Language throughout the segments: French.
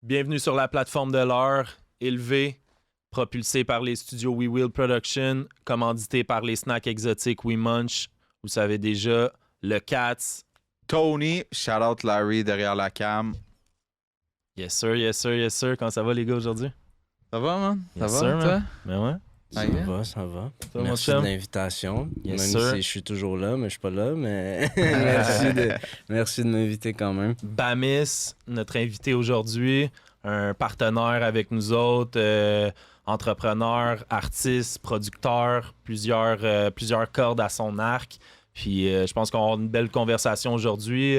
Bienvenue sur la plateforme de l'heure, élevé, propulsé par les studios We Will Production, commandité par les snacks exotiques We Munch. Vous savez déjà, le Cats. Tony, shout out Larry derrière la cam. Yes sir, yes sir, yes sir. Comment ça va les gars aujourd'hui? Ça va, man? Ça Yes va, sir, toi? man. Ben ouais. Ça va. Toi, mon Merci chum? de l'invitation. Yes, Même sir. si je suis toujours là, mais je suis pas là, mais merci de m'inviter quand même. Bamis, notre invité aujourd'hui, un partenaire avec nous autres, entrepreneur, artiste, producteur, plusieurs cordes à son arc. Puis je pense qu'on va avoir une belle conversation aujourd'hui.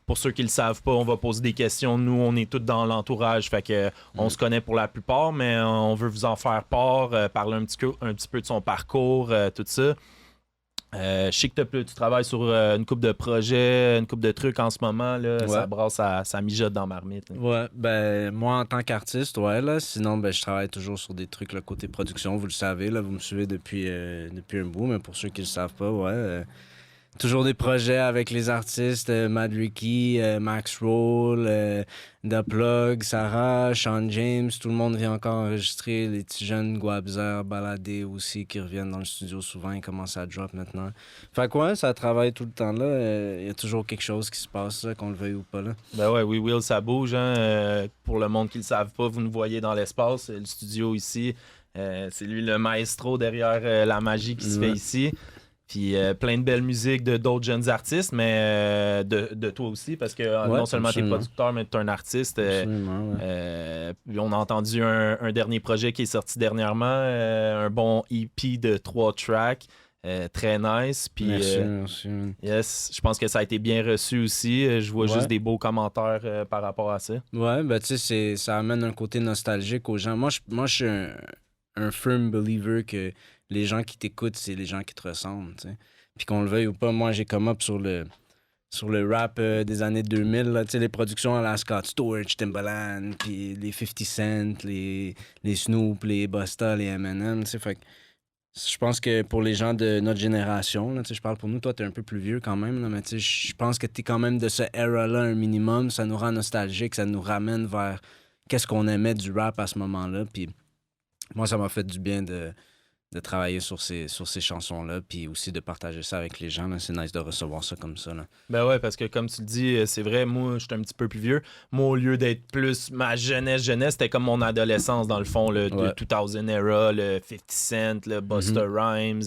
Pour ceux qui le savent pas, on va poser des questions. Nous, on est tous dans l'entourage, fait que on se connaît pour la plupart, mais on veut vous en faire part, parler un petit peu de son parcours, tout ça. Je sais que tu travailles sur une couple de projets, une couple de trucs en ce moment. Là, Ouais. Ça brasse, ça mijote dans marmite. Là. Ouais, ben moi en tant qu'artiste, ouais, là. Sinon, ben je travaille toujours sur des trucs, le côté production, vous le savez, là, vous me suivez depuis un bout, mais pour ceux qui le savent pas, ouais. Toujours des projets avec les artistes, Mad Ricky, Max Roll, The Plug, Sarah, Sean James, tout le monde vient encore enregistrer, les petits jeunes Guabzer, Baladé aussi qui reviennent dans le studio souvent, ils commencent à drop maintenant. Fait que ouais, ça travaille tout le temps là, il y a toujours quelque chose qui se passe, là, qu'on le veuille ou pas là. Ben ouais, We Will, ça bouge. Hein? Pour le monde qui le savent pas, vous nous voyez dans l'espace. Le studio ici, c'est lui le maestro derrière la magie qui se fait ici. Puis plein de belles musiques de d'autres jeunes artistes, mais de toi aussi, parce que non seulement tu es producteur, mais tu es un artiste. Puis on a entendu un dernier projet qui est sorti dernièrement, un bon EP de 3 tracks. Très nice. Puis, merci. Yes, je pense que ça a été bien reçu aussi. Je vois juste des beaux commentaires par rapport à ça. Ouais, ben tu sais, ça amène un côté nostalgique aux gens. Moi, je suis un firm believer que les gens qui t'écoutent, c'est les gens qui te ressemblent, tu sais. Puis qu'on le veuille ou pas, moi, j'ai come up sur le rap des années 2000, là, tu sais, les productions à la Scott Storch, Timbaland, puis les 50 Cent, les Snoop, les Busta, les Eminem, tu sais, fait que je pense que pour les gens de notre génération, là, tu sais, je parle pour nous, toi, t'es un peu plus vieux quand même, là, mais tu sais, je pense que t'es quand même de ce era-là un minimum, ça nous rend nostalgique, ça nous ramène vers qu'est-ce qu'on aimait du rap à ce moment-là, puis moi, ça m'a fait du bien de travailler sur ces chansons-là, puis aussi de partager ça avec les gens. Là. C'est nice de recevoir ça comme ça. Là. Ben ouais, parce que comme tu le dis, c'est vrai, moi, je suis un petit peu plus vieux. Moi, au lieu d'être plus ma jeunesse, c'était comme mon adolescence, dans le fond, le 2000 era, le 50 Cent, le Busta Rhymes,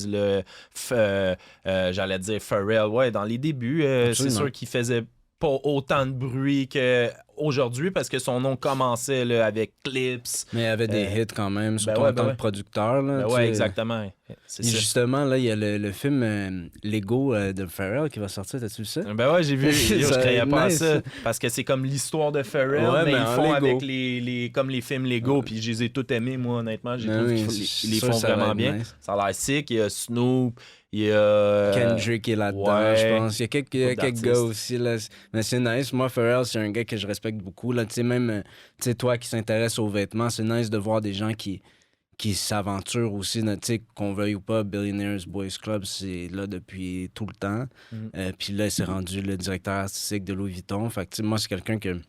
j'allais dire Pharrell. Ouais, dans les débuts, c'est sûr qu'il faisait pas autant de bruit qu'aujourd'hui parce que son nom commençait là, avec Clips. Mais il y avait des hits quand même, surtout en tant que producteur. Là, ouais, exactement. C'est ça. Justement, là, il y a le film Lego de Pharrell qui va sortir, t'as-tu vu ça? Ben ouais, j'ai vu. Je croyais pas à ça. Parce que c'est comme l'histoire de Pharrell, mais ils font avec comme les films Lego, puis je les ai tous aimés, moi, honnêtement. J'ai trouvé qu'ils les font vraiment bien. Nice. Ça a l'air sick. Il y a Snoop. Il y a Kendrick est là-dedans, je pense. Il y a quelques gars aussi. Là. Mais c'est nice. Moi, Pharrell, c'est un gars que je respecte beaucoup. Là. Même toi qui s'intéresse aux vêtements, c'est nice de voir des gens qui s'aventurent aussi. Qu'on veuille ou pas, Billionaires Boys Club, c'est là depuis tout le temps. Puis là, il s'est rendu le directeur artistique de Louis Vuitton. Fait que moi, c'est quelqu'un que...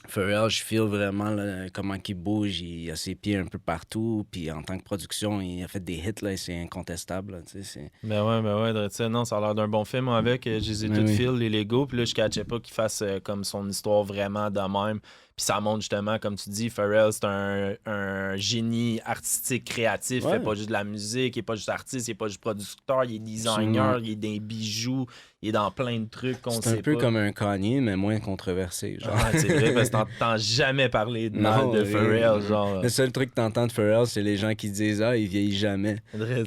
Pharrell, je feel vraiment là, comment il bouge, il a ses pieds un peu partout, puis en tant que production, il a fait des hits, là, c'est incontestable. Là, c'est... Ben ouais, non, ça a l'air d'un bon film avec, je les ai toutes fil, les Lego, puis là, je catchais pas qu'il fasse comme son histoire vraiment de même. Puis ça montre justement, comme tu dis, Pharrell, c'est un génie artistique, créatif. Il fait pas juste de la musique, il est pas juste artiste, il est pas juste producteur, il est designer, il est dans les bijoux, il est dans plein de trucs qu'on sait pas. C'est un peu comme un Kanye, mais moins controversé. Genre. Ah, c'est vrai, parce que t'entends jamais parler de mal de Pharrell. Genre. Le seul truc que t'entends de Pharrell, c'est les gens qui disent « Ah, il vieillit jamais ».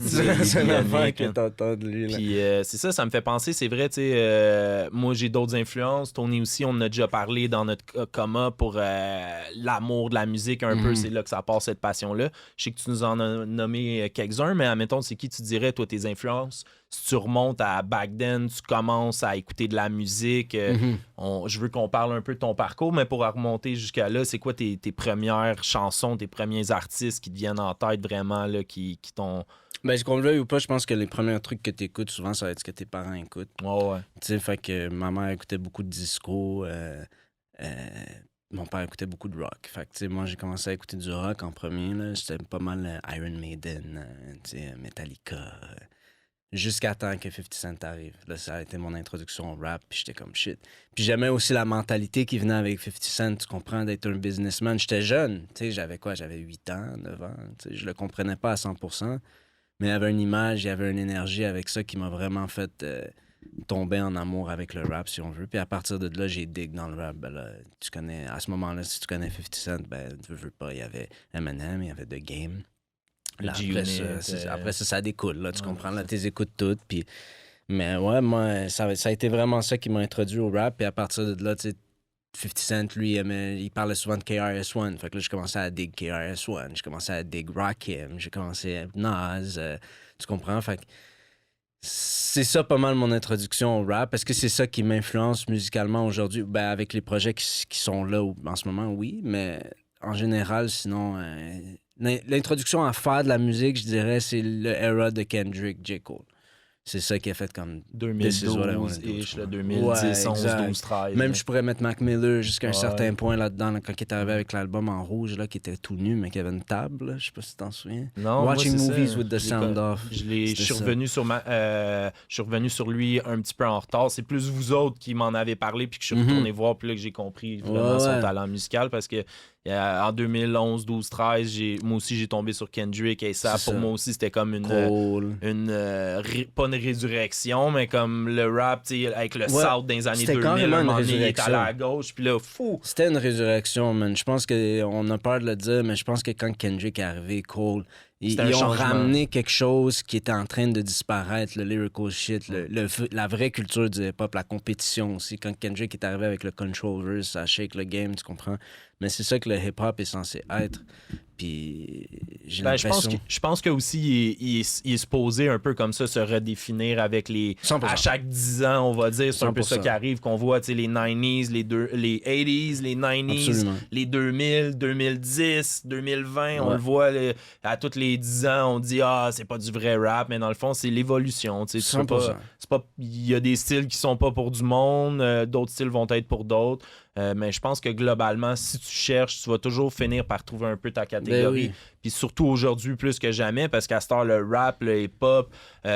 C'est l'affaire que t'entends de lui. Là. Puis c'est ça me fait penser, c'est vrai, tu sais, moi j'ai d'autres influences, Tony aussi, on en a déjà parlé dans notre coma pour l'amour de la musique un peu, c'est là que ça part cette passion-là. Je sais que tu nous en as nommé quelques-uns, mais admettons, c'est qui tu dirais, toi, tes influences? Si tu remontes à back then, tu commences à écouter de la musique, je veux qu'on parle un peu de ton parcours, mais pour remonter jusqu'à là, c'est quoi tes premières chansons, tes premiers artistes qui te viennent en tête vraiment, là, qui t'ont... Ben, qu'on le veuille ou pas, je pense que les premiers trucs que tu écoutes, souvent, ça va être ce que tes parents écoutent. Ouais. Tu sais, fait que ma mère écoutait beaucoup de disco, mon père écoutait beaucoup de rock. Fait que, tu sais, moi, j'ai commencé à écouter du rock en premier. Là. C'était pas mal Iron Maiden, tu sais, Metallica. Jusqu'à temps que 50 Cent arrive. Là, ça a été mon introduction au rap, puis j'étais comme shit. Puis j'aimais aussi la mentalité qui venait avec 50 Cent, tu comprends, d'être un businessman. J'étais jeune, tu sais, j'avais quoi? J'avais 8 ans, 9 ans, tu sais, je le comprenais pas à 100%, mais il y avait une image, il y avait une énergie avec ça qui m'a vraiment fait tomber en amour avec le rap, si on veut. Puis à partir de là, j'ai dig dans le rap. Ben là, tu connais, à ce moment-là, si tu connais 50 Cent, ben, tu veux pas, il y avait Eminem, il y avait The Game. Là, après ça, ça découle, là, tu comprends, là, t'es écoutes toutes, puis... Mais ouais, moi, ça a été vraiment ça qui m'a introduit au rap, puis à partir de là, tu sais, 50 Cent, lui, il parlait souvent de KRS-One, fait que là, je commençais à dig KRS-One, je commençais à dig Rakim, j'ai commencé à Nas, tu comprends, fait que c'est ça pas mal mon introduction au rap, parce que c'est ça qui m'influence musicalement aujourd'hui, ben, avec les projets qui sont là en ce moment, oui, mais en général, sinon... L'introduction à faire de la musique, je dirais, c'est l'era de Kendrick, J. Cole. C'est ça qui a fait comme... 2012-ish, 2010, 11, 12, 13. Même je pourrais mettre Mac Miller jusqu'à un certain point là-dedans, là, quand il est arrivé avec l'album en rouge, là, qui était tout nu, mais qui avait une table. Là. Je sais pas si tu t'en souviens. Non, Watching moi, Movies with the Sound Off. Je suis revenu sur lui un petit peu en retard. C'est plus vous autres qui m'en avez parlé puis que je suis retourné voir puis là que j'ai compris vraiment son talent musical parce que en 2011, 12, 13, moi aussi j'ai tombé sur Kendrick et ça pour moi aussi c'était comme pas une résurrection mais comme le rap avec le South dans les années 2000, un moment donné il est allé à gauche puis là fou. C'était une résurrection, man. Je pense qu'on a peur de le dire, mais je pense que quand Kendrick est arrivé, Cole, ils ont ramené quelque chose qui était en train de disparaître, le lyrical shit, la vraie culture du hip-hop, la compétition aussi. Quand Kendrick est arrivé avec le Control Verse, ça shake le game, tu comprends? Mais c'est ça que le hip-hop est censé être. Puis j'ai l'impression... Je pense que aussi il est supposé un peu comme ça se redéfinir avec les... 100%. À chaque 10 ans, on va dire, c'est un peu ça qui arrive, qu'on voit les 90s, les 80s, les 90s, Absolument. les 2000, 2010, 2020, on le voit à tous les 10 ans, on dit « Ah, c'est pas du vrai rap », mais dans le fond, c'est l'évolution. Tu sais, il y a des styles qui sont pas pour du monde, d'autres styles vont être pour d'autres. Mais je pense que globalement, si tu cherches, tu vas toujours finir par trouver un peu ta catégorie. Puis surtout aujourd'hui, plus que jamais, parce qu'à cette heure, le rap, le hip-hop,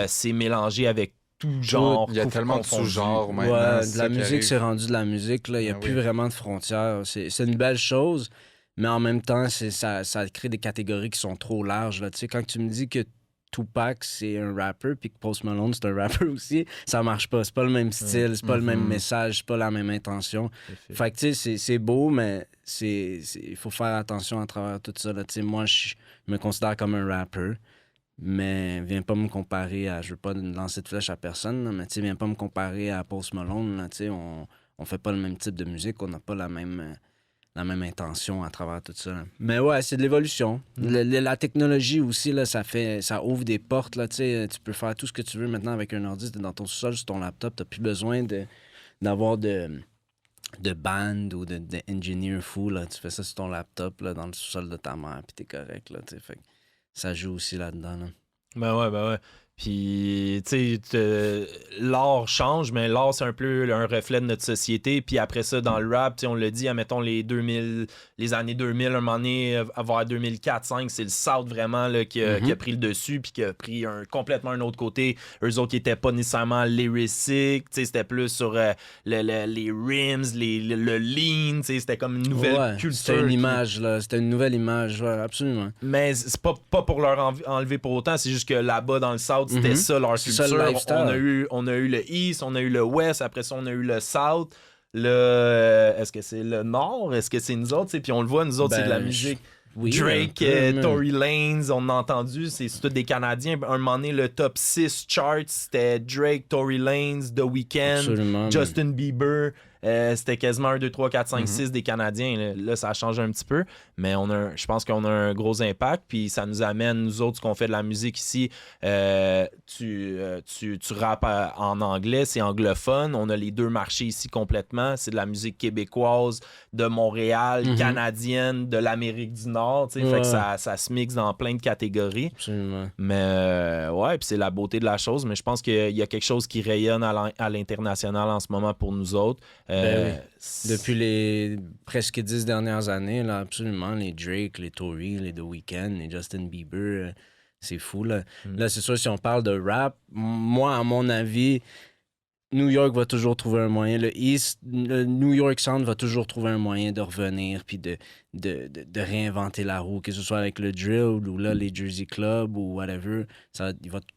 c'est mélangé avec tout genre. Il y a tellement de sous-genres maintenant. Ouais, la musique, c'est rendu de la musique. Là. Il n'y a plus vraiment de frontières. C'est une belle chose, mais en même temps, ça crée des catégories qui sont trop larges. Là. Tu sais, quand tu me dis que Tupac, c'est un rapper, puis que Post Malone, c'est un rapper aussi, ça marche pas. C'est pas le même style, c'est pas le même message, c'est pas la même intention. Fait que, tu sais, c'est beau, mais il faut faire attention à travers tout ça. Là. Tu sais, moi, je me considère comme un rapper, mais viens pas me comparer à... Je veux pas lancer de flèche à personne, là, mais tu sais, viens pas me comparer à Post Malone. Là, tu sais, on fait pas le même type de musique, on n'a pas la même intention à travers tout ça. Là. Mais ouais, c'est de l'évolution. La technologie aussi, là, ça ouvre des portes. Là, tu peux faire tout ce que tu veux maintenant avec un ordi. T'es dans ton sous-sol, sur ton laptop. T'as plus besoin d'avoir de band ou d'engineer fou. Là. Tu fais ça sur ton laptop, là, dans le sous-sol de ta mère, puis t'es correct. Là, fait que ça joue aussi là-dedans. Là. Ben ouais. Puis, tu sais, l'art change, mais l'art, c'est un peu un reflet de notre société. Puis après ça, dans le rap, on le dit, admettons, les années 2000, un moment donné, vers 2004-2005, c'est le South vraiment là, qui a pris le dessus, puis qui a pris complètement un autre côté. Eux autres qui n'étaient pas nécessairement lyriques, c'était plus sur les rims, le lean, c'était comme une nouvelle culture. C'était une image, là. C'était une nouvelle image, ouais, absolument. Mais c'est pas pour leur enlever pour autant, c'est juste que là-bas, dans le South, c'était ça leur culture. Ça, on a eu le East, on a eu le West, après ça on a eu le South. Est-ce que c'est le Nord? Est-ce que c'est nous autres? Puis on le voit, nous autres, c'est de la musique. Drake, Tory Lanez, on a entendu, c'est tous des Canadiens. Un moment donné, le top 6 charts, c'était Drake, Tory Lanez, The Weeknd, Justin Bieber. C'était quasiment 1, 2, 3, 4, 5, 6 des Canadiens. Là, ça a changé un petit peu, mais je pense qu'on a un gros impact, puis ça nous amène, nous autres, qu'on fait de la musique ici, tu rappes en anglais, c'est anglophone, on a les deux marchés ici complètement, c'est de la musique québécoise, de Montréal, canadienne, de l'Amérique du Nord, fait que ça se mixe dans plein de catégories. Absolument. Mais ouais, puis c'est la beauté de la chose, mais je pense qu'il y a quelque chose qui rayonne à l'international en ce moment pour nous autres. Depuis les presque 10 dernières années, là, absolument, les Drake, les Tory, les The Weeknd, les Justin Bieber, c'est fou. Là, là c'est sûr, si on parle de rap, moi, à mon avis, New York va toujours trouver un moyen. Le New York Sound va toujours trouver un moyen de revenir puis de réinventer la roue, que ce soit avec le drill ou là, les Jersey Club ou whatever.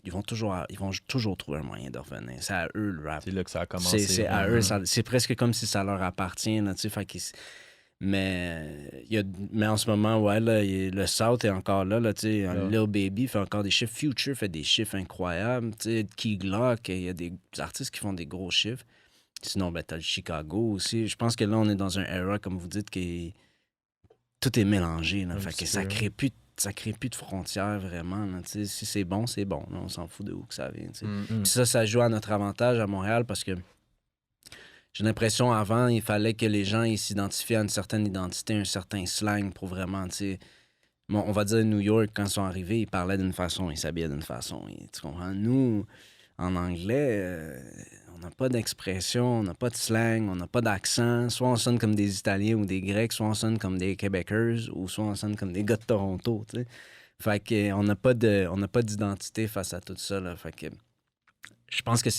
Ils vont toujours trouver un moyen de revenir. C'est à eux le rap. C'est là que ça a commencé. C'est à eux. C'est presque comme si ça leur appartient. Là, mais en ce moment, ouais, là, le South est encore là. Lil Baby fait encore des chiffres. Future fait des chiffres incroyables. Key Glock, il y a des artistes qui font des gros chiffres. Sinon, t'as le Chicago aussi. Je pense que là, on est dans un era, comme vous dites, que tout est mélangé. Là, fait que ça crée plus de frontières vraiment. Là, si c'est bon, c'est bon. Là, on s'en fout de où que ça vient. Puis ça joue à notre avantage à Montréal parce que j'ai l'impression, avant, il fallait que les gens s'identifient à une certaine identité, un certain slang pour vraiment, on va dire New York, quand ils sont arrivés, ils parlaient d'une façon, ils s'habillaient d'une façon. Tu comprends? Nous, en anglais, on n'a pas d'expression, on n'a pas de slang, on n'a pas d'accent. Soit on sonne comme des Italiens ou des Grecs, soit on sonne comme des Québécois, ou soit on sonne comme des gars de Toronto, tu sais. Fait qu'on n'a pas d'identité face à tout ça, là. Fait que je pense que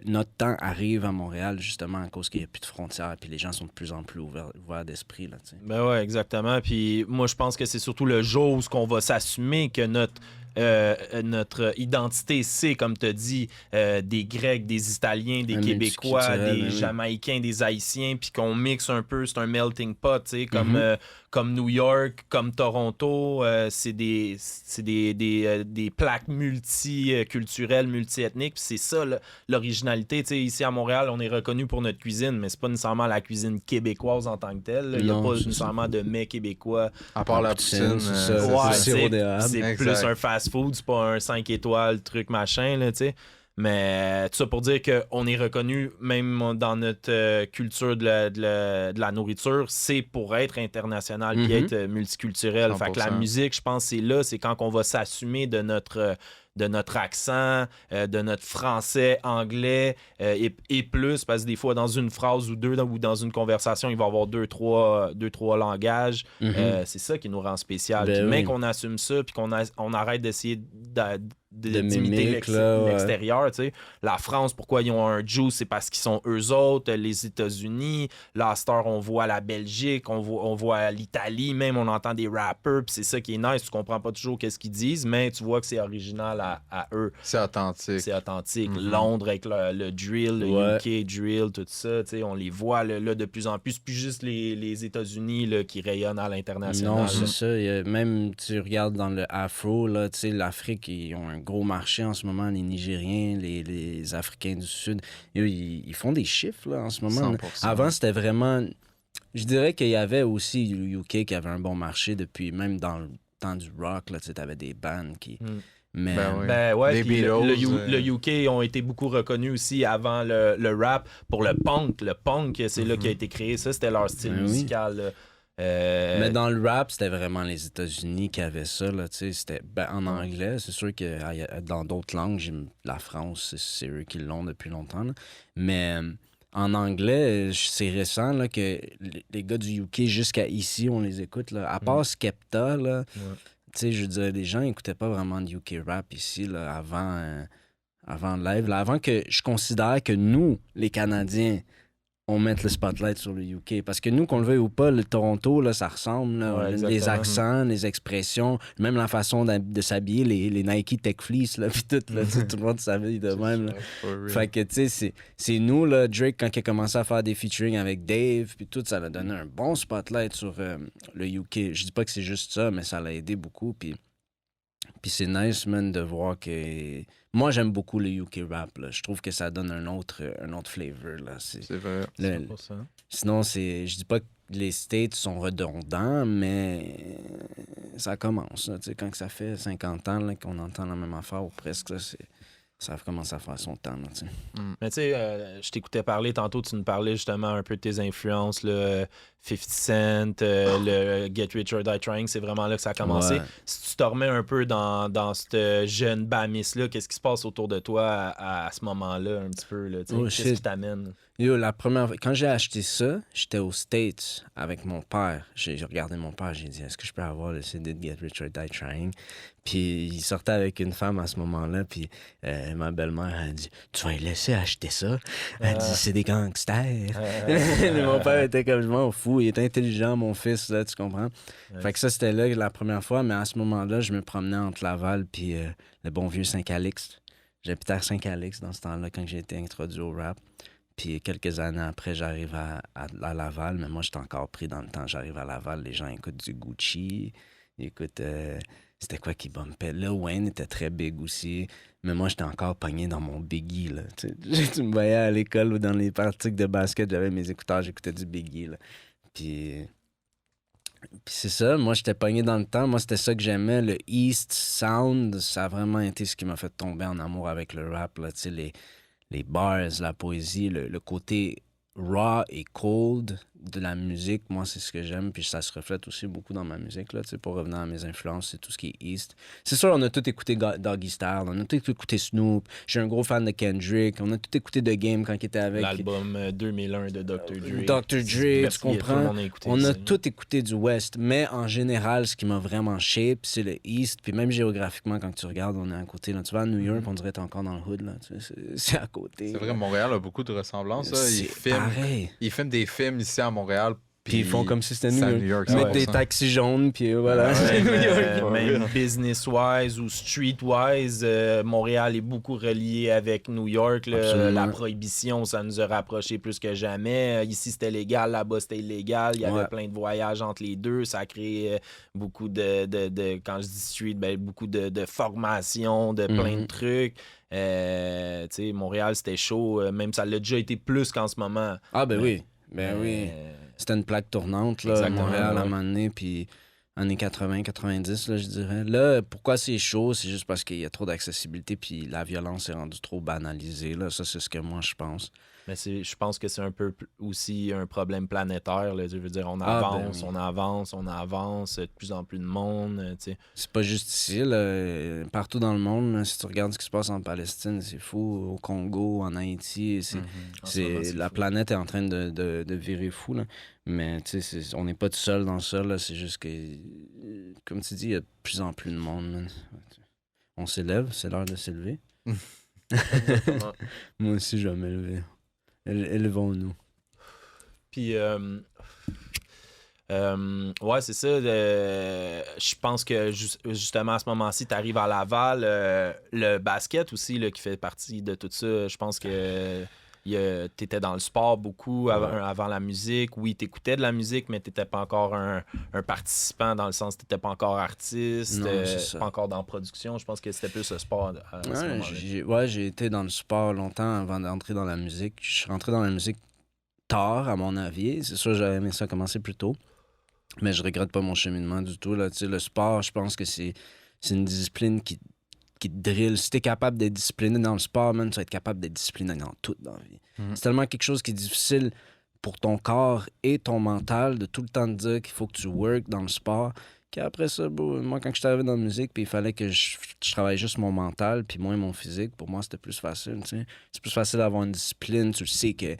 notre temps arrive à Montréal justement à cause qu'il n'y a plus de frontières puis les gens sont de plus en plus ouverts d'esprit. Là, ben ouais, exactement. Puis moi, je pense que c'est surtout le jour où on va s'assumer que notre identité, c'est, comme tu as dit, des Grecs, des Italiens, des Québécois, des Jamaïcains, des Haïtiens, puis qu'on mixe un peu, c'est un melting pot, tu sais, comme New York, comme Toronto, c'est des plaques multiculturelles, multiethniques, puis c'est ça l'originalité. Tu sais, ici à Montréal, on est reconnu pour notre cuisine, mais c'est pas nécessairement la cuisine québécoise en tant que telle. Il n'y a pas nécessairement de mets québécois. À part la poutine, c'est plus un fast-food, c'est pas un 5 étoiles, truc machin, là, tu sais. Mais tout ça pour dire qu'on est reconnu, même dans notre culture de la nourriture, c'est pour être international et être multiculturel. 100%. Fait que la musique, je pense, c'est quand on va s'assumer de notre accent, de notre français, anglais et plus, parce que des fois, dans une phrase ou deux, ou dans une conversation, il va y avoir deux, trois langages. C'est ça qui nous rend spécial. Puis même qu'on assume ça, puis qu'on arrête d'essayer d'imiter l'extérieur. Tu sais. La France, pourquoi ils ont un juice, c'est parce qu'ils sont eux autres. Les États-Unis, la star, on voit la Belgique, on voit l'Italie, même on entend des rappers, puis c'est ça qui est nice. Tu comprends pas toujours qu'est-ce qu'ils disent, mais tu vois que c'est original à eux. C'est authentique. Londres avec le drill, le UK drill, tout ça, tu sais, on les voit là, de plus en plus. C'est plus juste les États-Unis là, qui rayonnent à l'international. Non, c'est ça. Même, tu regardes dans le afro, là, tu sais, l'Afrique, ils ont un gros marché en ce moment, les Nigériens, les Africains du Sud. Ils font des chiffres là, en ce moment. 100%. Avant, c'était vraiment... Je dirais qu'il y avait aussi le UK qui avait un bon marché depuis, même dans le temps du rock, tu avais des bands qui... Mais... les Beatles, le UK ont été beaucoup reconnus aussi avant le rap pour le punk. Le punk, c'est là qui a été créé. Ça, c'était leur style musical. Mais dans le rap, c'était vraiment les États-Unis qui avaient ça. Là, c'était, en anglais, c'est sûr que dans d'autres langues, la France, c'est eux qui l'ont depuis longtemps. Là. Mais en anglais, c'est récent là, que les gars du UK jusqu'à ici, on les écoute. Là. À part Skepta, là, je dirais, les gens n'écoutaient pas vraiment de UK rap ici là, avant le live. Là, avant que je considère que nous, les Canadiens, on met le spotlight sur le UK. Parce que nous, qu'on le veuille ou pas, le Toronto, là, ça ressemble. Là, les accents, les expressions, même la façon de s'habiller, les Nike Tech Fleece, là, puis tout, là, tout le monde s'habille de même. Là. Fait que, tu sais, c'est nous, là, Drake, quand il a commencé à faire des featuring avec Dave, puis tout, ça l'a donné un bon spotlight sur le UK. Je dis pas que c'est juste ça, mais ça l'a aidé beaucoup, puis c'est nice, man, de voir que... Moi, j'aime beaucoup le UK rap. Là. Je trouve que ça donne un autre flavor. Là. C'est vrai. Sinon, je dis pas que les States sont redondants, mais ça commence. Là. Quand ça fait 50 ans là, qu'on entend la même affaire ou presque, là, ça commence à faire son temps. Là, Mais tu sais, je t'écoutais parler tantôt, tu nous parlais justement un peu de tes influences, là, 50 Cent, le Get Rich or Die Trying, c'est vraiment là que ça a commencé. Si tu te remets un peu dans ce jeune Bamis-là, qu'est-ce qui se passe autour de toi à ce moment-là, un petit peu? Là, qu'est-ce qui t'amène? Yo, la première fois, quand j'ai acheté ça, j'étais aux States avec mon père. J'ai regardé mon père, j'ai dit, est-ce que je peux avoir le CD de Get Rich or Die Trying? Puis il sortait avec une femme à ce moment-là, puis ma belle-mère a dit, tu vas lui laisser acheter ça? Elle dit, c'est des gangsters. Mon père était comme, je m'en fous, il est intelligent, mon fils, là, tu comprends? Fait que ça, c'était là la première fois, mais à ce moment-là, je me promenais entre Laval puis le bon vieux Saint-Calixte. J'habitais à Saint-Calixte dans ce temps-là, quand j'ai été introduit au rap. Puis quelques années après, j'arrive à Laval, mais moi, j'étais encore pris dans le temps. J'arrive à Laval, les gens écoutent du Gucci, ils écoutent... c'était quoi qui bumpait? Lil Wayne était très big aussi, mais moi, j'étais encore pogné dans mon Biggie, là. Tu me voyais à l'école ou dans les pratiques de basket, j'avais mes écouteurs, j'écoutais du Biggie, là. Puis c'est ça, moi, j'étais pogné dans le temps. Moi, c'était ça que j'aimais. Le East Sound, ça a vraiment été ce qui m'a fait tomber en amour avec le rap, là. Tu sais, les bars, la poésie, le côté raw et cold de la musique, moi, c'est ce que j'aime. Puis ça se reflète aussi beaucoup dans ma musique, là, tu sais, pour revenir à mes influences, c'est tout ce qui est East. C'est sûr, on a tout écouté Doggy Style, on a tout écouté Snoop. Je suis un gros fan de Kendrick. On a tout écouté The Game quand il était avec... L'album 2001 de Dr. Dre. Dr. Dre, tu comprends? On a ça. tout écouté du West. Mais en général, ce qui m'a vraiment shape, c'est le East. Puis même géographiquement, quand tu regardes, on est à côté. Là. Tu vas à New York, on dirait que t'es encore dans le hood. Là. C'est à côté. C'est vrai, Montréal a beaucoup de ressemblances. Pareil. Ils filment des films ici à Montréal. Puis ils font comme si c'était New York. Ils mettent des taxis jaunes, puis voilà. Même business-wise ou street-wise, Montréal est beaucoup relié avec New York. Là. La prohibition, ça nous a rapprochés plus que jamais. Ici, c'était légal, là-bas, c'était illégal. Il y avait plein de voyages entre les deux. Ça a créé beaucoup de quand je dis street, ben, beaucoup de formation, de plein de trucs. Montréal, c'était chaud. Même ça l'a déjà été plus qu'en ce moment. Ah, ben oui. Ben oui. C'était une plaque tournante, là, à Montréal, à un moment donné, puis années 80-90, là, je dirais. Là, pourquoi c'est chaud? C'est juste parce qu'il y a trop d'accessibilité, puis la violence est rendue trop banalisée, là. Ça, c'est ce que moi, je pense. Mais je pense que c'est un peu aussi un problème planétaire. Là. Je veux dire, on avance, on avance, de plus en plus de monde. C'est pas juste ici. Là. Partout dans le monde, là, si tu regardes ce qui se passe en Palestine, c'est fou. Au Congo, en Haïti, la planète est en train de virer fou. Là. Mais on n'est pas tout seul dans ça. Là. C'est juste que, comme tu dis, il y a de plus en plus de monde. Man. On s'élève, c'est l'heure de s'élever. Moi aussi, je vais m'élever. Élevons-nous. Puis, ouais, c'est ça. Je pense que justement à ce moment-ci, tu arrives à Laval. Le basket aussi, là, qui fait partie de tout ça. Je pense que t'étais dans le sport beaucoup avant la musique. Oui, t'écoutais de la musique, mais t'étais pas encore un participant dans le sens que t'étais pas encore artiste, pas encore dans la production. Je pense que c'était plus le sport à ce moment-là. J'ai été dans le sport longtemps avant d'entrer dans la musique. Je suis rentré dans la musique tard, à mon avis. C'est sûr, j'aurais aimé ça commencer plus tôt. Mais je regrette pas mon cheminement du tout. Là. Le sport, je pense que c'est une discipline qui te drille. Si t'es capable d'être discipliné dans le sport, man, tu vas être capable d'être discipliné dans tout dans la vie. C'est tellement quelque chose qui est difficile pour ton corps et ton mental de tout le temps te dire qu'il faut que tu work dans le sport. Qu'après ça, moi, quand je suis arrivé dans la musique, puis il fallait que je travaille juste mon mental puis moins mon physique, pour moi, c'était plus facile. T'sais. C'est plus facile d'avoir une discipline. Tu le sais que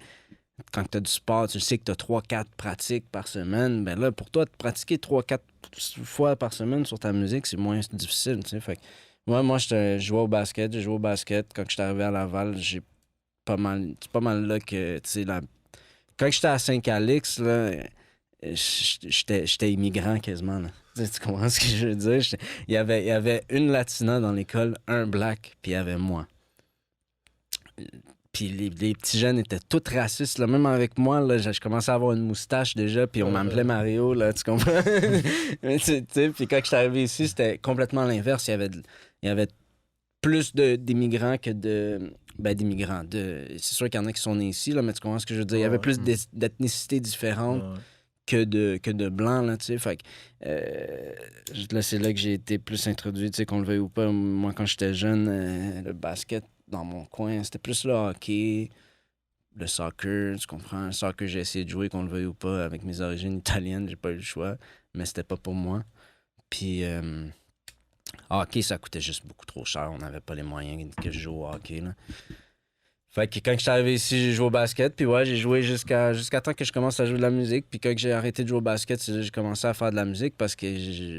quand tu as du sport, tu sais que tu as 3-4 pratiques par semaine. Ben là, pour toi, de pratiquer 3-4 fois par semaine sur ta musique, c'est moins difficile. Fait que moi, je jouais au basket. J'ai joué au basket. Quand je suis arrivé à Laval, c'est pas mal là que, quand j'étais à Saint-Calix, là, j'étais immigrant quasiment. Là. Tu comprends ce que je veux dire? Il y avait une Latina dans l'école, un black, puis il y avait moi. Puis les petits jeunes étaient tous racistes. Là. Même avec moi, là, je commençais à avoir une moustache déjà, puis on m'appelait Mario, là, tu comprends? Puis quand je suis arrivé ici, c'était complètement l'inverse. Il y avait plus d'immigrants que d'immigrants. C'est sûr qu'il y en a qui sont nés ici, là, mais tu comprends ce que je veux dire? Il y avait plus d'ethnicités différentes que de blancs, là, tu sais. Fait que là, c'est là que j'ai été plus introduit, tu sais, qu'on le veuille ou pas. Moi, quand j'étais jeune, le basket, dans mon coin, c'était plus le hockey, le soccer, tu comprends? Le soccer, j'ai essayé de jouer, qu'on le veuille ou pas, avec mes origines italiennes, j'ai pas eu le choix, mais c'était pas pour moi. Puis, hockey, ça coûtait juste beaucoup trop cher, on n'avait pas les moyens que je joue au hockey, là. Fait que quand je suis arrivé ici, j'ai joué au basket, puis ouais, j'ai joué jusqu'à temps que je commence à jouer de la musique. Puis quand j'ai arrêté de jouer au basket, c'est là que j'ai commencé à faire de la musique parce que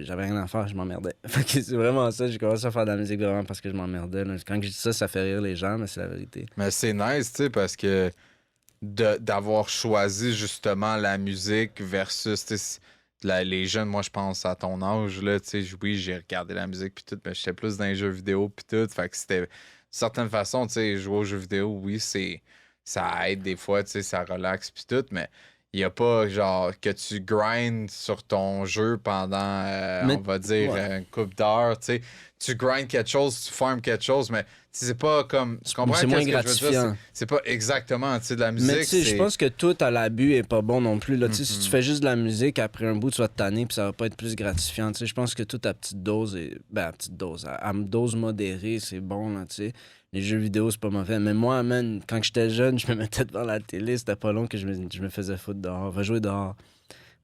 j'avais rien à faire, je m'emmerdais. Fait que c'est vraiment ça, j'ai commencé à faire de la musique vraiment parce que je m'emmerdais. Là. Quand je dis ça, ça fait rire les gens, mais c'est la vérité. Mais c'est nice, tu sais, parce que d'avoir choisi justement la musique versus tu sais, les jeunes, moi je pense à ton âge, là, tu sais, oui, j'ai regardé la musique puis tout, mais j'étais plus dans les jeux vidéo puis tout. Fait que c'était, de certaine façon, tu sais, jouer aux jeux vidéo, oui, ça aide des fois, tu sais, ça relaxe puis tout, mais il n'y a pas genre que tu grindes sur ton jeu pendant, Mais- on va dire, ouais. une couple d'heures, tu sais. Tu grindes quelque chose, tu farmes quelque chose, mais tu sais, c'est pas comme. Tu comprends C'est moins qu'est-ce que je veux dire? gratifiant. C'est pas exactement, tu sais, de la Mais musique. tu sais, je c'est- pense que tout à l'abus est pas bon non plus. Là. Tu sais, si tu Mhm. fais juste de la musique, après un bout, tu vas te tanner puis ça va pas être plus gratifiant. Tu sais, je pense que tout à petite dose, à petite dose, à dose modérée, c'est bon. Là, tu sais. Les jeux vidéo, c'est pas mauvais. Mais moi, man, quand j'étais jeune, je me mettais devant la télé. C'était pas long que je me faisais foutre dehors. Va jouer dehors.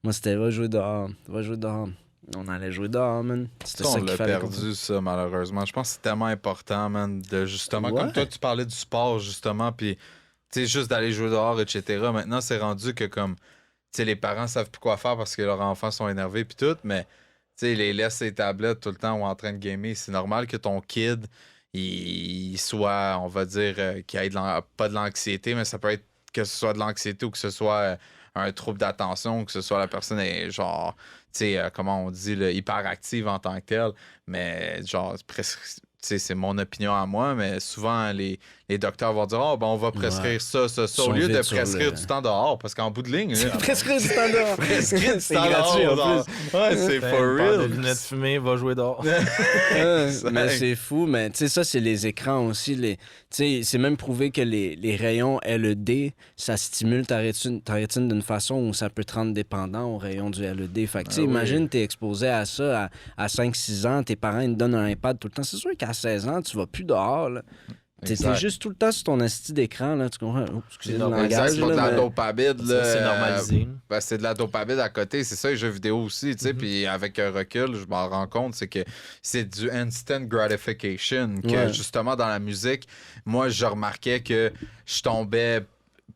Moi, c'était va jouer dehors. Va jouer dehors. On allait jouer dehors, man. C'était Ça, ça on qu'il l'a fallait qu'on fasse. perdu, ça, malheureusement. Je pense que c'est tellement important, man, de justement. Ouais. Comme toi, tu parlais du sport, justement, puis, tu sais, juste d'aller jouer dehors, etc. Maintenant, c'est rendu que, comme, tu sais, les parents savent plus quoi faire parce que leurs enfants sont énervés, puis tout, mais, tu sais, ils les laissent les tablettes tout le temps ou en train de gamer. C'est normal que ton kid, il soit, on va dire, qu'il ait pas de l'anxiété, mais ça peut être que ce soit de l'anxiété ou que ce soit un trouble d'attention, que ce soit la personne est genre, tu sais, comment on dit, là, hyperactive en tant que telle, mais genre, tu sais, c'est mon opinion à moi, mais souvent les docteurs vont dire, oh, ben, on va prescrire Ouais. ça, Ils au sont lieu de vite sur prescrire le- du temps dehors, parce qu'en bout de ligne, là, Prescrire du temps dehors. prescrire du C'est temps gratuit dehors, en genre, plus. ouais, c'est Une for paire de real. lunettes fumées, va jouer dehors. Mais c'est fou, mais tu sais, ça, c'est les écrans aussi. Tu sais, c'est même prouvé que les rayons LED, ça stimule ta rétine d'une façon où ça peut te rendre dépendant aux rayons du LED. Fait que, tu sais, Ah oui. imagine, t'es exposé à ça à 5-6 ans, tes parents, ils te donnent un iPad tout le temps. C'est sûr qu'à 16 ans, tu vas plus dehors, là. T'es Exact. juste tout le temps sur ton esti d'écran, là, tu comprends? Oh, excusez le normal. Exact, langage, c'est pas de là, la mais- dopamine, là. C'est normalisé. Ben, c'est de la dopamine à côté, c'est ça les jeux vidéo aussi, tu sais, puis avec un recul, je m'en rends compte, c'est que c'est du instant gratification, que Ouais. justement dans la musique, moi je remarquais que je tombais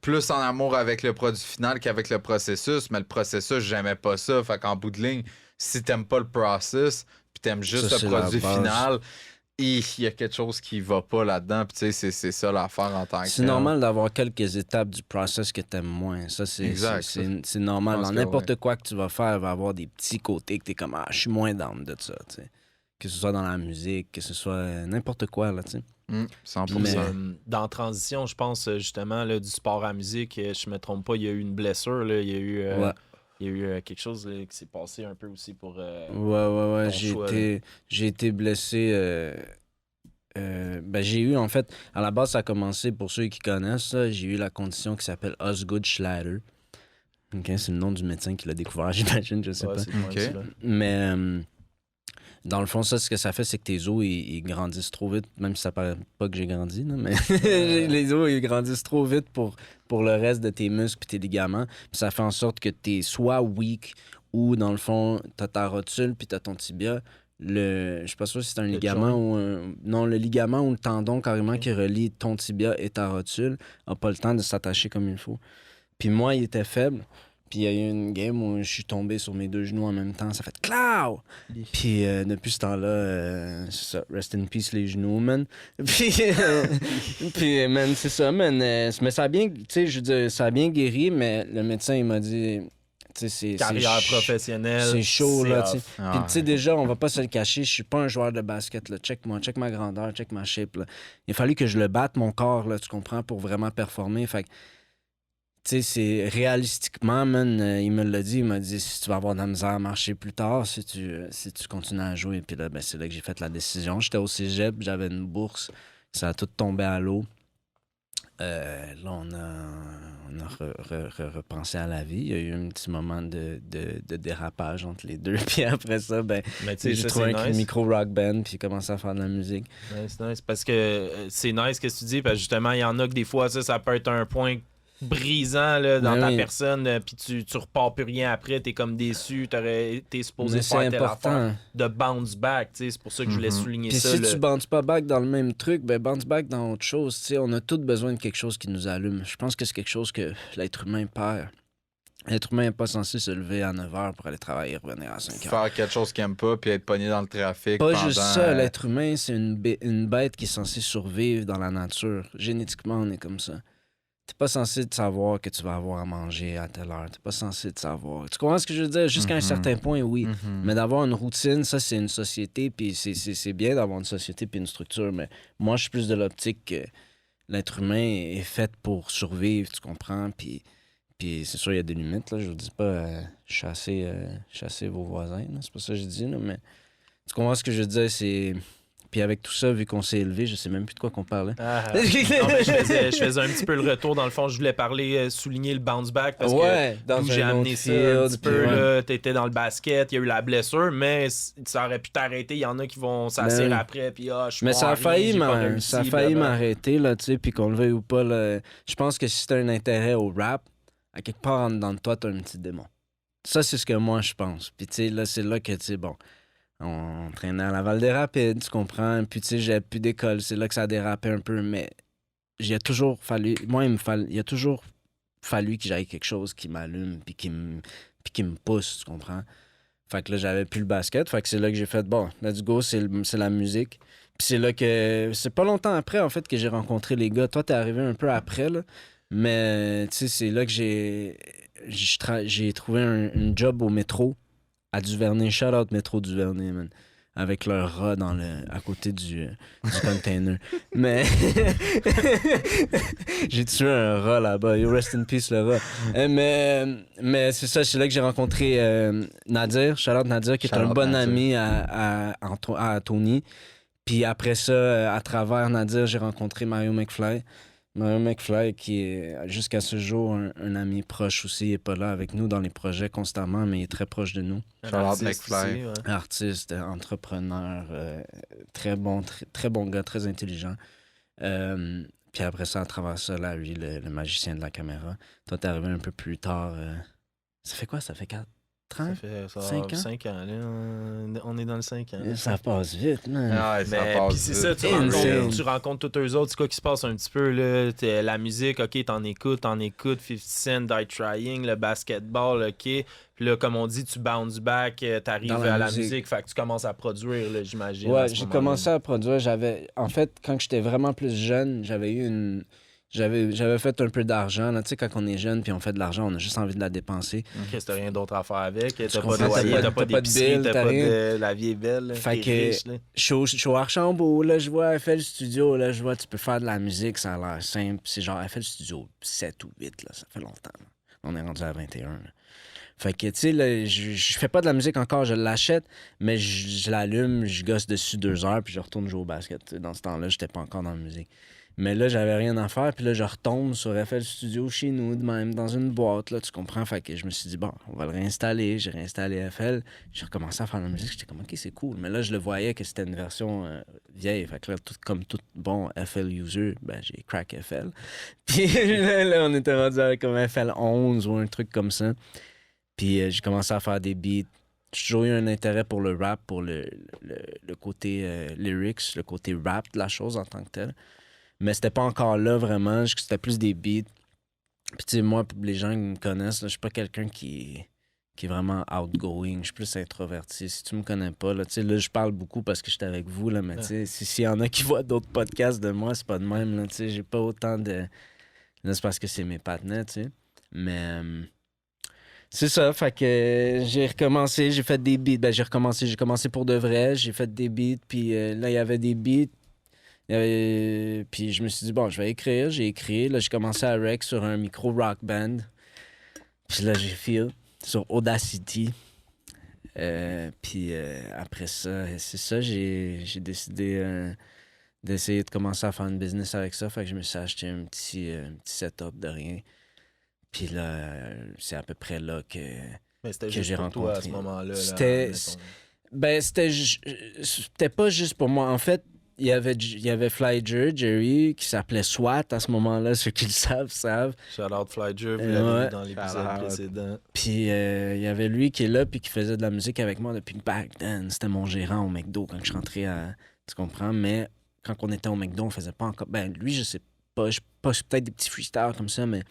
plus en amour avec le produit final qu'avec le processus, mais le processus, j'aimais pas ça, fait qu'en bout de ligne, si t'aimes pas le process, puis t'aimes juste Ça, le c'est la produit base. final, il y a quelque chose qui va pas là-dedans, puis tu sais, c'est ça l'affaire en tant que C'est tel. normal d'avoir quelques étapes du process que t'aimes moins. Ça, Exact. c'est normal. Je pense Dans que n'importe quoi que tu vas faire, il va y avoir des petits côtés que t'es comme, ah, je suis moins down de ça, tu sais. Que ce soit dans la musique, que ce soit n'importe quoi, là, tu sais. 100%. Mais- Dans Transition, je pense justement là, du sport à la musique, je me trompe pas, il y a eu une blessure. Là, il y a eu, Ouais. il y a eu quelque chose là, qui s'est passé un peu aussi pour. Ouais. ton choix, J'ai été blessé. Ben, j'ai eu, en fait, à la base, ça a commencé, pour ceux qui connaissent ça, j'ai eu la condition qui s'appelle Osgood Schlatter. Ok, c'est le nom du médecin qui l'a découvert, j'imagine, je sais Ouais, pas. c'est loin Ok. de ça, là. Mais dans le fond, ça, ce que ça fait, c'est que tes os, ils grandissent trop vite, même si ça paraît pas que j'ai grandi, là, mais les os, ils grandissent trop vite pour le reste de tes muscles et tes ligaments. Puis ça fait en sorte que t'es soit weak ou, dans le fond, t'as ta rotule puis t'as ton tibia. Je sais pas sûr si c'est un ligament joint. ou non, le ligament ou le tendon carrément Ok. qui relie ton tibia et ta rotule a pas le temps de s'attacher comme il faut. Puis moi, il était faible. Puis il y a eu une game où je suis tombé sur mes deux genoux en même temps. Ça fait clow! Puis depuis ce temps-là, c'est ça. Rest in peace les genoux, man. Puis man, c'est ça, man. Mais ça a bien, tu sais, je veux dire, ça a bien guéri, mais le médecin, il m'a dit, tu sais, c'est Carrière professionnelle. c'est chaud, là, tu sais. Ah, Puis, tu sais, déjà, on va pas se le cacher, je suis pas un joueur de basket, là. Check-moi, check ma grandeur, check ma shape, là. Il a fallu que je le batte, mon corps, là, tu comprends, pour vraiment performer. Fait que, tu sais, c'est réalistiquement, man, il me l'a dit, il m'a dit, si tu vas avoir de la misère à marcher plus tard, si tu continues à jouer. Puis là, ben, c'est là que j'ai fait la décision. J'étais au cégep, j'avais une bourse, ça a tout tombé à l'eau. Là, on a repensé à la vie. Il y a eu un petit moment de dérapage entre les deux. Puis après ça, ben, Mais tu sais, j'ai ça, trouvé c'est un nice. micro-rock band, puis commencé à faire de la musique. Nice. Parce que c'est nice ce que tu dis, parce que justement, il y en a que des fois, ça peut être un point brisant là, dans Mais ta oui. personne, puis tu repars plus rien après, t'es comme déçu, t'es supposé Mais faire c'est telle affaire, important. de bounce back, tu sais, c'est pour ça que je voulais Mhm. souligner Puis ça. si là. tu bounces pas back dans le même truc, ben bounce back dans autre chose. Tu sais, on a tous besoin de quelque chose qui nous allume. Je pense que c'est quelque chose que l'être humain perd. L'être humain n'est pas censé se lever à 9h pour aller travailler et revenir à 5h. Faire quelque chose qu'il aime pas, puis être pogné dans le trafic. Pas pendant, juste ça, l'être humain, c'est une bête qui est censée survivre dans la nature. Génétiquement, on est comme ça. T'es pas censé te savoir que tu vas avoir à manger à telle heure. T'es pas censé te savoir. Tu comprends ce que je veux dire? Jusqu'à un certain point, oui. Mhm. Mais d'avoir une routine, ça, c'est une société, puis c'est bien d'avoir une société puis une structure, mais moi, je suis plus de l'optique que l'être humain est fait pour survivre, tu comprends? Puis c'est sûr, il y a des limites, là. Je vous dis pas chasser vos voisins, là. C'est pas ça que je dis, là, mais tu comprends ce que je veux dire? C'est... Puis avec tout ça, vu qu'on s'est élevé, je sais même plus de quoi qu'on parlait. Non, mais je faisais un petit peu le retour. Dans le fond, je voulais parler, souligner le bounce back parce Ouais, que dans d'où j'ai un amené autre ça un field, petit puis peu. ouais. Là, t'étais dans le basket, il y a eu la blessure, mais ça aurait pu t'arrêter. Il y en a qui vont s'asseoir Ben, après, puis je suis Mais bon ça à a rien, failli, j'ai pas réussi, ça a failli blablabla. m'arrêter, là, tu sais, puis qu'on le veuille ou pas, là. Je pense que si t'as un intérêt au rap, à quelque part en dedans de toi, t'as un petit démon. Ça, c'est ce que moi, je pense. Puis, tu sais, là, c'est là que, tu sais, bon, on traînait à Laval des Rapides, tu comprends? Puis, tu sais, j'avais plus d'école, c'est là que ça a dérapé un peu, mais j'ai toujours fallu... Moi, il a toujours fallu que j'aille quelque chose qui m'allume, puis qui me pousse, tu comprends? Fait que là, j'avais plus le basket. Fait que c'est là que j'ai fait, bon, let's go, c'est la musique. Puis c'est là que... C'est pas longtemps après, en fait, que j'ai rencontré les gars. Toi, t'es arrivé un peu après, là. Mais, tu sais, c'est là que j'ai trouvé une job au métro à Duvernay. Shout-out métro Duvernay, man. Avec leur rat à côté du container. Mais j'ai tué un rat là-bas. Yo, rest in peace, le rat. Mais c'est ça, c'est là que j'ai rencontré Nadir. Shout-out Nadir, qui est un Shout-out bon Nadir. ami à Tony. Puis après ça, à travers Nadir, j'ai rencontré Mario McFly. Mario McFly, qui est jusqu'à ce jour un ami proche aussi, il n'est pas là avec nous dans les projets constamment, mais il est très proche de nous. Un Shout-out artiste McFly. aussi, ouais. Artiste, entrepreneur, très bon, très bon gars, très intelligent. Puis après ça, à travers ça, Larry, le magicien de la caméra. Toi, t'es arrivé un peu plus tard. Ça fait quoi? Ça fait 4 Ça ans? fait 5 ans? 5 ans, là. On est dans le 5 ans. là. Ça passe vite, man. Ah, ouais, ça Mais passe puis c'est vite. ça, tu Insane. rencontres tous eux autres, c'est quoi qui se passe un petit peu là, la musique, OK, t'en écoutes, 50 Cent, Die Trying, le basketball, OK. Puis là, comme on dit, tu bounce back, t'arrives Dans la à la musique. musique, fait que tu commences à produire, là, j'imagine. Ouais, à ce j'ai moment-là. commencé à produire. En fait, quand j'étais vraiment plus jeune, j'avais fait un peu d'argent. Là. Tu sais, quand on est jeune puis on fait de l'argent, on a juste envie de la dépenser. Qu'est-ce que t'as rien d'autre à faire avec? T'as pas de comprends, loyer, t'as t'as pas pas de d'épicerie, bill, t'as t'as pas rien. de... La vie est belle, là, Fait t'es que- riche, là. Je suis au Archambault, là, je vois FL Studio, là, je vois, tu peux faire de la musique, ça a l'air simple. C'est genre FL Studio 7 ou 8, là, ça fait longtemps. Là. On est rendu à 21. Là. Fait que, tu sais, là, je fais pas de la musique encore, je l'achète, mais je l'allume, je gosse dessus 2 heures, puis je retourne jouer au basket. Tu sais, dans ce temps-là, j'étais pas encore dans la musique. Mais là, j'avais rien à faire, puis là, je retombe sur FL Studio chez nous, de même, dans une boîte, là, tu comprends? Fait que je me suis dit, bon, on va le réinstaller. J'ai réinstallé FL, j'ai recommencé à faire de la musique, j'étais comme, OK, c'est cool. Mais là, je le voyais que c'était une version vieille, fait que là, comme tout bon FL user, ben, j'ai crack FL. Puis là, on était rendu avec comme FL 11 ou un truc comme ça. Puis j'ai commencé à faire des beats. J'ai toujours eu un intérêt pour le rap, pour le côté lyrics, le côté rap de la chose en tant que tel. Mais c'était pas encore là vraiment, c'était plus des beats. Puis tu sais, moi, pour les gens qui me connaissent, là, je suis pas quelqu'un qui est vraiment outgoing, je suis plus introverti. Si tu me connais pas, là, tu sais, là, je parle beaucoup parce que j'étais avec vous, là, mais tu sais, s'il y en a qui voient d'autres podcasts de moi, c'est pas de même, là, tu sais, j'ai pas autant de... Là, c'est parce que c'est mes partenaires, tu sais. Mais... c'est ça, fait que j'ai recommencé, j'ai fait des beats. Ben, j'ai commencé pour de vrai, j'ai fait des beats, puis là, il y avait des beats. Puis je me suis dit, bon, je vais écrire, j'ai écrit. Là, j'ai commencé à rec sur un micro rock band. Puis là, j'ai feel sur Audacity. Puis après ça, c'est ça, j'ai décidé d'essayer de commencer à faire une business avec ça. Fait que je me suis acheté un petit setup de rien. Puis là, c'est à peu près là que Mais c'était que juste j'ai pour toi à rencontré. ce moment-là. là, C'était- mettons. Ben, c'était pas juste pour moi. En fait, il y avait Flyger, Jerry, qui s'appelait SWAT à ce moment-là. Ceux qui le savent. Shout-out Flyger, vous Ouais. l'avez vu dans l'épisode Shout-out. précédent. Puis il y avait lui qui est là puis qui faisait de la musique avec moi depuis back then. C'était mon gérant au McDo quand je rentrais à... Tu comprends? Mais quand on était au McDo, on faisait pas encore... Ben lui, je sais pas. Peut-être des petits freestyles comme ça, mais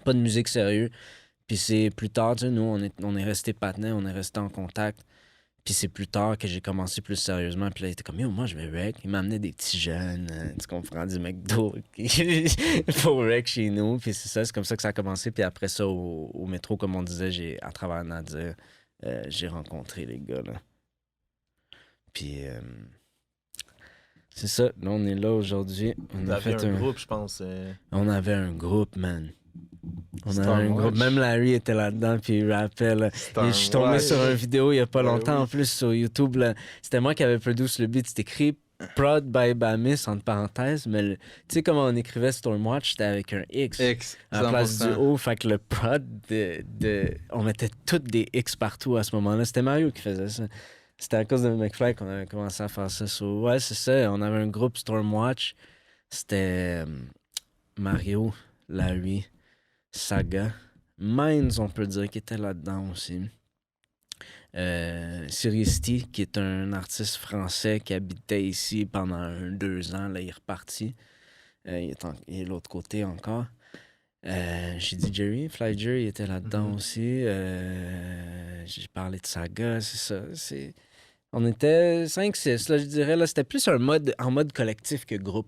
pas de musique sérieuse. Puis c'est plus tard, tu sais, nous, on est restés partenaires, on est restés en contact. Puis c'est plus tard que j'ai commencé plus sérieusement. Puis là, il était comme, yo, moi, je vais rec. Il m'amenait des petits jeunes, tu comprends, du McDo pour rec chez nous. Puis c'est comme ça que ça a commencé. Puis après ça, au métro, comme on disait, à travers Nadir, j'ai rencontré les gars, là. Puis c'est ça. Là, on est là aujourd'hui. Vous avez un groupe, je pense. On avait un groupe, man. On Star avait un groupe. Watch. Même Larry était là-dedans, puis il rappait. Là. Et je suis tombé sur une vidéo il y a pas Ben longtemps oui. en plus sur YouTube. Là. C'était moi qui avais produit le beat. C'était écrit Prod by Bamis, entre parenthèses. Mais tu sais comment on écrivait Stormwatch? C'était avec un X. X. À la place du 100%. O. Fait que le prod, on mettait toutes des X partout à ce moment-là. C'était Mario qui faisait ça. C'était à cause de McFly qu'on avait commencé à faire ça. So, ouais, c'est ça. On avait un groupe Stormwatch. C'était Mario, Larry, Saga. Mines, on peut dire, qui était là-dedans aussi. Siristi, qui est un artiste français qui habitait ici pendant 2 ans. Là, il est reparti. Il est de l'autre côté encore. J'ai dit Jerry, Flyger, il était là-dedans aussi. J'ai parlé de Saga, c'est ça. On était 5-6, là, je dirais. Là, c'était plus en mode collectif que groupe.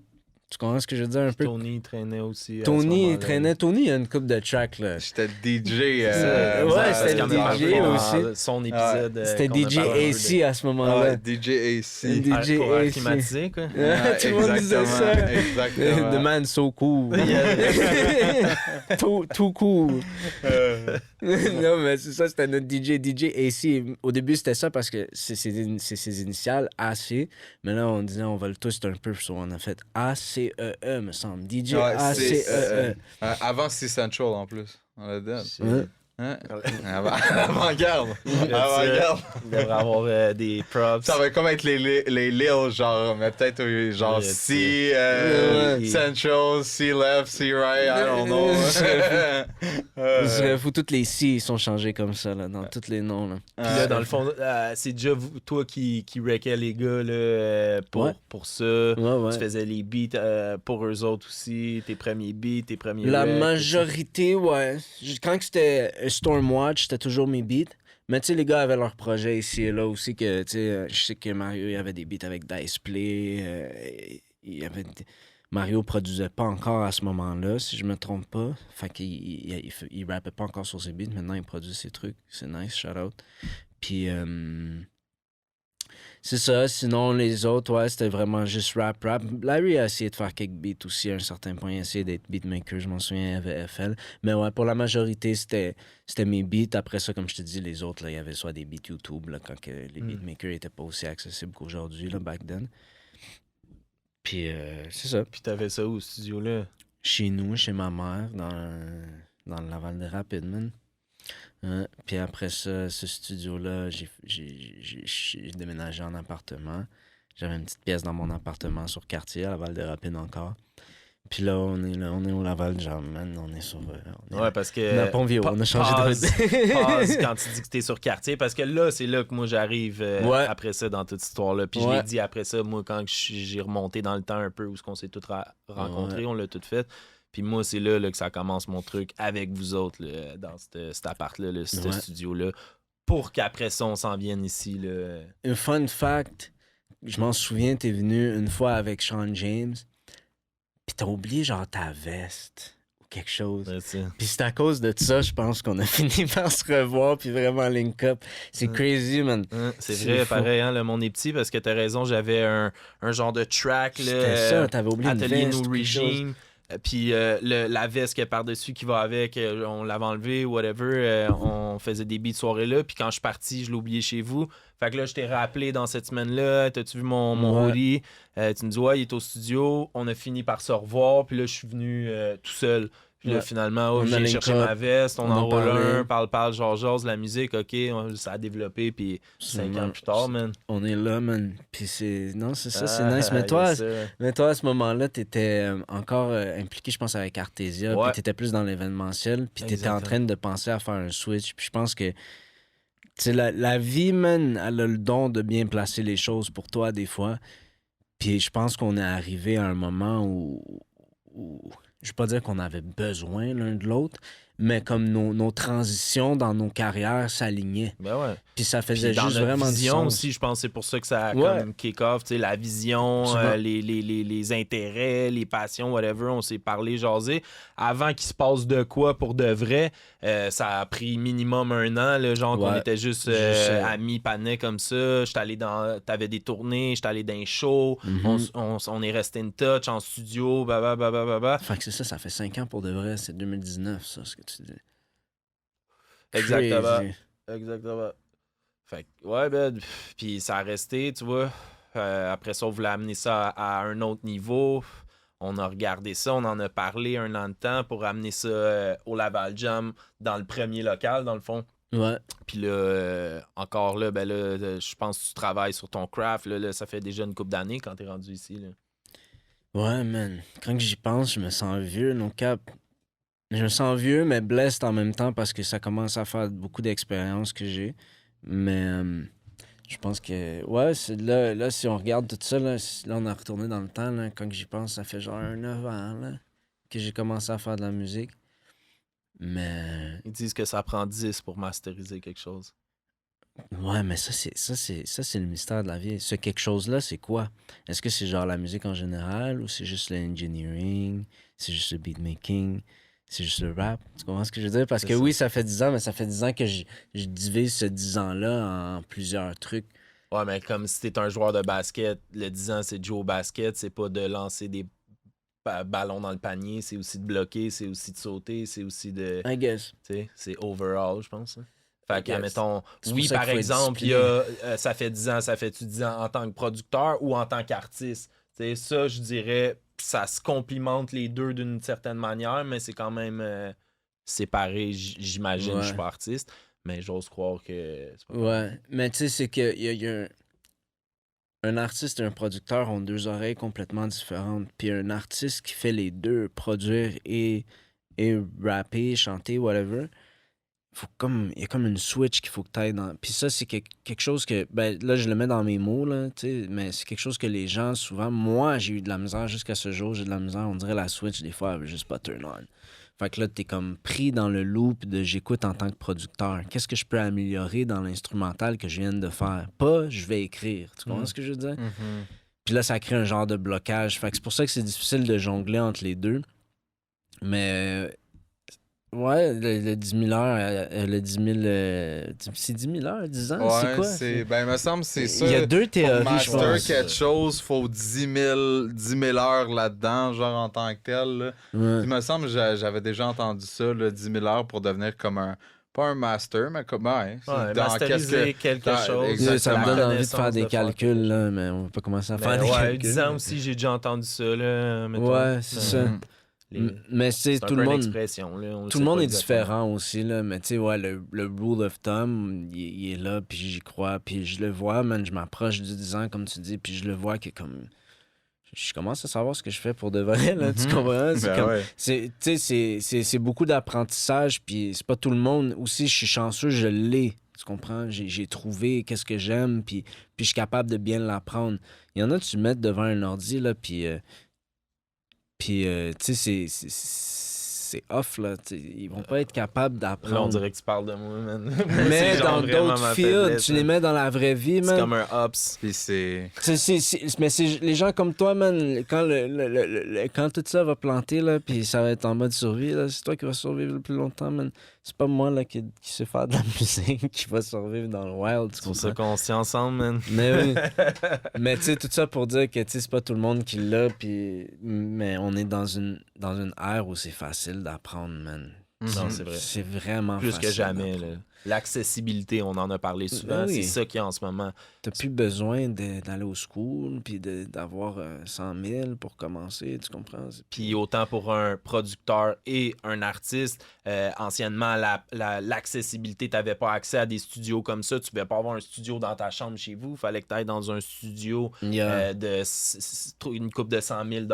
Tu comprends ce que je veux dire un peu? Tony traînait aussi. à ce Tony moment-là. traînait. Tony, il y a une coupe de tracks, là. J'étais DJ. Ouais, c'était Parce qu'on DJ a parlé dans aussi. Son épisode. C'était qu'on a DJ parlé un peu AC à ce moment-là. Ouais, DJ AC. DJ pour AC. climatiser, quoi. Tout le monde disait ça. Exactement. The man so cool. tout cool. Non, mais c'est ça, c'était notre DJ AC. Au début, c'était ça parce que c'est ses initiales, AC. Mais là, on disait, on va le twist un peu. So, on a fait ACEE, me semble. DJ Ouais, ACEE. Avant C Central en plus. On l'a dit. Ouais. Hein? Avant-garde. Avant-garde. Il devrait avoir des props. Ça va comme être les Lil, genre, mais peut-être genre Ouais, C ouais. Central, C Left, C Right, I don't know. Je dirais, vous, toutes les C sont changés comme ça, là, dans tous les noms. Là. Puis là, dans le fond, c'est déjà toi qui wreckais les gars là, pour ça. Ouais. Tu faisais les beats pour eux autres aussi, tes premiers beats, tes premiers La wrecks, majorité, ouais. Quand c'était Stormwatch, c'était toujours mes beats. Mais tu sais, les gars avaient leur projet ici et là aussi. Que, tu sais, je sais que Mario il avait des beats avec Diceplay. Mario produisait pas encore à ce moment-là, si je me trompe pas. Fait qu'il rappait pas encore sur ses beats. Maintenant, il produit ses trucs. C'est nice, shout out. Puis, c'est ça. Sinon, les autres, ouais, c'était vraiment juste rap. Larry a essayé de faire quelques beats aussi à un certain point. Il a essayé d'être beatmaker, je m'en souviens, il y avait FL. Mais ouais, pour la majorité, c'était mes beats. Après ça, comme je te dis, les autres, là, il y avait soit des beats YouTube, là, quand que les beatmakers n'étaient pas aussi accessibles qu'aujourd'hui, là, back then. Puis, c'est ça. Puis t'avais ça où, au studio là? Chez nous, chez ma mère, dans le Laval des Rapides, man. Puis après ça, ce studio-là, j'ai déménagé en appartement. J'avais une petite pièce dans mon appartement sur Quartier, à Laval des Rapides encore. Puis là, on est au Laval, genre, man, on est sur... Ouais, parce que... On a Pont-Vieux, on a changé de route. Pause quand tu dis que t'es sur quartier, parce que là, c'est là que moi, j'arrive après ça, dans toute cette histoire-là. Puis je l'ai dit après ça, moi, quand j'ai remonté dans le temps un peu, où on s'est tous rencontrés, on l'a tout fait. Puis moi, c'est là que ça commence mon truc avec vous autres, là, dans cet appart-là, ce studio-là, pour qu'après ça, on s'en vienne ici. Là. Un fun fact, je m'en souviens, t'es venu une fois avec Sean James, puis t'as oublié genre ta veste ou quelque chose. Puis c'est à cause de ça, je pense qu'on a fini par se revoir puis vraiment link up. C'est crazy, man. C'est vrai, fou. pareil, hein, le monde est petit, parce que t'as raison, j'avais un genre de track, là, C'était ça, t'avais oublié une Atelier veste No ou quelque chose. Regime. Puis la veste qui est par-dessus qui va avec, on l'avait enlevé, whatever. On faisait des beats de soirée là. Puis quand je suis parti, je l'ai oublié chez vous. Fait que là, je t'ai rappelé dans cette semaine-là. T'as-tu vu mon hoodie? Tu me dis, ouais, il est au studio. On a fini par se revoir. Puis là, je suis venu tout seul. Puis là, Ouais. finalement, On je a viens link chercher up, ma veste, on on en enroule parlait. parle, genre, la musique, OK, ça a développé, puis 5 ans plus tard, man. On est là, man. Puis c'est... Non, c'est ça, c'est Ah, nice. Mais yes, sir. toi, à ce moment-là, t'étais encore impliqué, je pense, avec Artesia. Puis Ouais. t'étais plus dans l'événementiel. Puis t'étais en Exactement. train de penser à faire un switch. Puis je pense que... Tu sais, la vie, man, elle a le don de bien placer les choses pour toi, des fois. Puis je pense qu'on est arrivé à un moment où je vais pas dire qu'on avait besoin l'un de l'autre, mais comme nos transitions dans nos carrières s'alignaient. Ben ouais. Puis ça Puis faisait dans juste notre vraiment du vision sens. aussi, je pense que c'est pour ça que ça a Ouais. comme kick-off, tu sais, la vision, Absolument. les intérêts, les passions, whatever, on s'est parlé, jasé. Avant qu'il se passe de quoi pour de vrai, ça a pris minimum 1 an, là, genre qu'on Ouais. était juste amis, panais comme ça. T'avais des tournées, j'étais allé dans un show, Mhm. on est resté in touch en studio, bah. Fait que c'est ça, ça fait 5 ans pour de vrai. C'est 2019, ça, ce que tu dis. Exactement. Crazy. Exactement. Fait que, ouais, ben, puis ça a resté, tu vois. Après ça, on voulait amener ça à un autre niveau. On a regardé ça, on en a parlé 1 an de temps pour amener ça au Laval Jam dans le premier local, dans le fond. Ouais. Puis là, encore là, ben là, je pense que tu travailles sur ton craft. Là, ça fait déjà une couple d'années quand t'es rendu ici. Là. Ouais, man. Quand que j'y pense, je me sens vieux, non cap. Je me sens vieux, mais blessed en même temps parce que ça commence à faire beaucoup d'expériences que j'ai. Mais je pense que, ouais, c'est là, si on regarde tout ça, là, on a retourné dans le temps. Là, quand que j'y pense, ça fait genre 9 ans là, que j'ai commencé à faire de la musique. Mais Ils disent que ça prend 10 pour masteriser quelque chose. ouais, mais ça, c'est le mystère de la vie. Ce quelque chose-là, c'est quoi? Est-ce que c'est genre la musique en général ou c'est juste l'engineering? C'est juste le beatmaking? C'est juste le rap? Tu comprends ce que je veux dire? Parce C'est que ça. oui, ça fait 10 ans, mais ça fait 10 ans que je divise ce 10 ans-là en plusieurs trucs. Ouais, mais comme si t'es un joueur de basket, le 10 ans, c'est de jouer au basket, c'est pas de lancer des ballons dans le panier, c'est aussi de bloquer, c'est aussi de sauter, c'est aussi de. I guess. Tu sais, c'est overall, je pense. Hein. Fait que, Yes. admettons, C'est oui, pour ça par qu'il faut être exemple, il y a, ça fait 10 ans, ça fait-tu 10 ans en tant que producteur ou en tant qu'artiste? Tu sais, ça, je dirais, ça se complimente les deux d'une certaine manière, mais c'est quand même séparé, j'imagine. Ouais. Je suis pas artiste, mais j'ose croire que c'est pas Ouais, mais tu sais, c'est que y a un artiste et un producteur ont deux oreilles complètement différentes. Puis un artiste qui fait les deux, produire et rapper, chanter, whatever, il y a comme une switch qu'il faut que tu ailles dans. Puis ça, c'est quelque chose que, ben là, je le mets dans mes mots, là, tu sais, mais c'est quelque chose que les gens, souvent, moi, j'ai eu de la misère jusqu'à ce jour, j'ai de la misère. On dirait la switch, des fois, elle veut juste pas turn on. Fait que là, t'es comme pris dans le loop de j'écoute en tant que producteur. Qu'est-ce que je peux améliorer dans l'instrumental que je viens de faire? Pas je vais écrire. Tu comprends ce que je veux dire? Puis là, ça crée un genre de blocage. Fait que c'est pour ça que c'est difficile de jongler entre les deux. Mais ouais, le 10 000 heures, le 10 000... c'est 10 000 heures, 10 ans? c'est quoi? Ben, il me semble que c'est ça. Il y a deux Pour théories, je master pense. quelque chose, faut 10 000 heures là-dedans, genre en tant que tel. Là. Ouais. Il me semble que j'avais déjà entendu ça, là, 10 000 heures pour devenir comme un... Pas un master, mais comme... Ouais, Ouais, dans masteriser quelque dans- chose. exactement. Ça me donne La envie de faire connaissance des de faire calculs, quelque là, mais on va pas commencer à Mais faire des ouais, calculs. 10 ans aussi, j'ai déjà entendu ça, là, mettons. Ouais, c'est ça. Mhm. Mais c'est C'est un tout peu le une monde... expression, là, on Tout sait le monde pas est exactement. différent aussi, là. Mais tu sais, ouais, le rule of thumb, il est là, puis j'y crois. Puis je le vois, man, je m'approche du 10 ans, comme tu dis, puis je le vois que comme... Je commence à savoir ce que je fais pour de vrai, là, tu comprends? C'est Ben comme... ouais. Tu sais, c'est beaucoup d'apprentissage, puis c'est pas tout le monde. Aussi, je suis chanceux, je l'ai. Tu comprends? J'ai trouvé qu'est-ce que j'aime, puis je suis capable de bien l'apprendre. Il y en a, tu mets devant un ordi, là, puis tu sais, c'est off, là. Tu sais, ils vont pas être capables Là, on d'apprendre. dirait que tu parles de moi, man. Mais C'est genre dans vraiment d'autres ma fields, faiblesse, tu les man. mets dans la vraie vie, C'est man. comme un ups. Puis c'est... Mais c'est les gens comme toi, man, quand, quand tout ça va planter, là, puis ça va être en mode survie, là, c'est toi qui vas survivre le plus longtemps, man. C'est pas moi, là, qui sait faire de la musique, qui va survivre dans le wild, tu C'est pour ça comprends? qu'on se tient ensemble, man. Mais oui. Mais tu sais, tout ça pour dire que, tu sais, c'est pas tout le monde qui l'a, puis... Mais on est dans une ère où c'est facile d'apprendre, man. Non, c'est vrai. C'est vraiment Plus facile que jamais, là. d'apprendre. L'accessibilité, on en a parlé souvent. oui. C'est ça qu'il y a en ce moment. T'as plus besoin d'aller au school puis d'avoir 100 000 pour commencer, tu comprends? Puis autant pour un producteur et un artiste, anciennement, l'accessibilité, tu n'avais pas accès à des studios comme ça. Tu ne pouvais pas avoir un studio dans ta chambre chez vous. Il fallait que tu ailles dans un studio une coupe de 100 000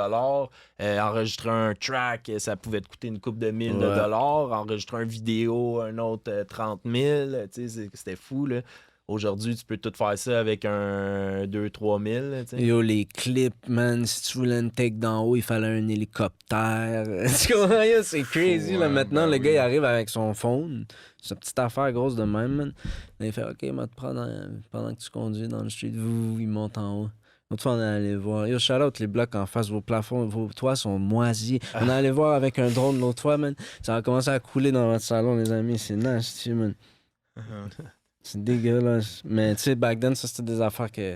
enregistrer un track, ça pouvait te coûter une coupe de 1000 dollars. Enregistrer une vidéo, un autre 30 000. C'était fou, là. Aujourd'hui, tu peux tout faire ça avec un 2-3 000. Yo, les clips, man, si tu voulais une take d'en haut, il fallait un hélicoptère. Tu comprends? Yo, c'est crazy, là. Maintenant, le gars, il arrive avec son phone, sa petite affaire grosse de même, man. Là, il fait, OK, va te prendre pendant que tu conduis dans le street. Il monte en haut. L'autre fois, on est allé voir. Yo, shout out les blocs en face, vos plafonds, vos toits sont moisis. On est allé voir avec un drone l'autre fois, man. Ça a commencé à couler dans votre salon, les amis. C'est nasty, man. C'est dégueulasse. Mais tu sais, back then, ça, c'était des affaires que...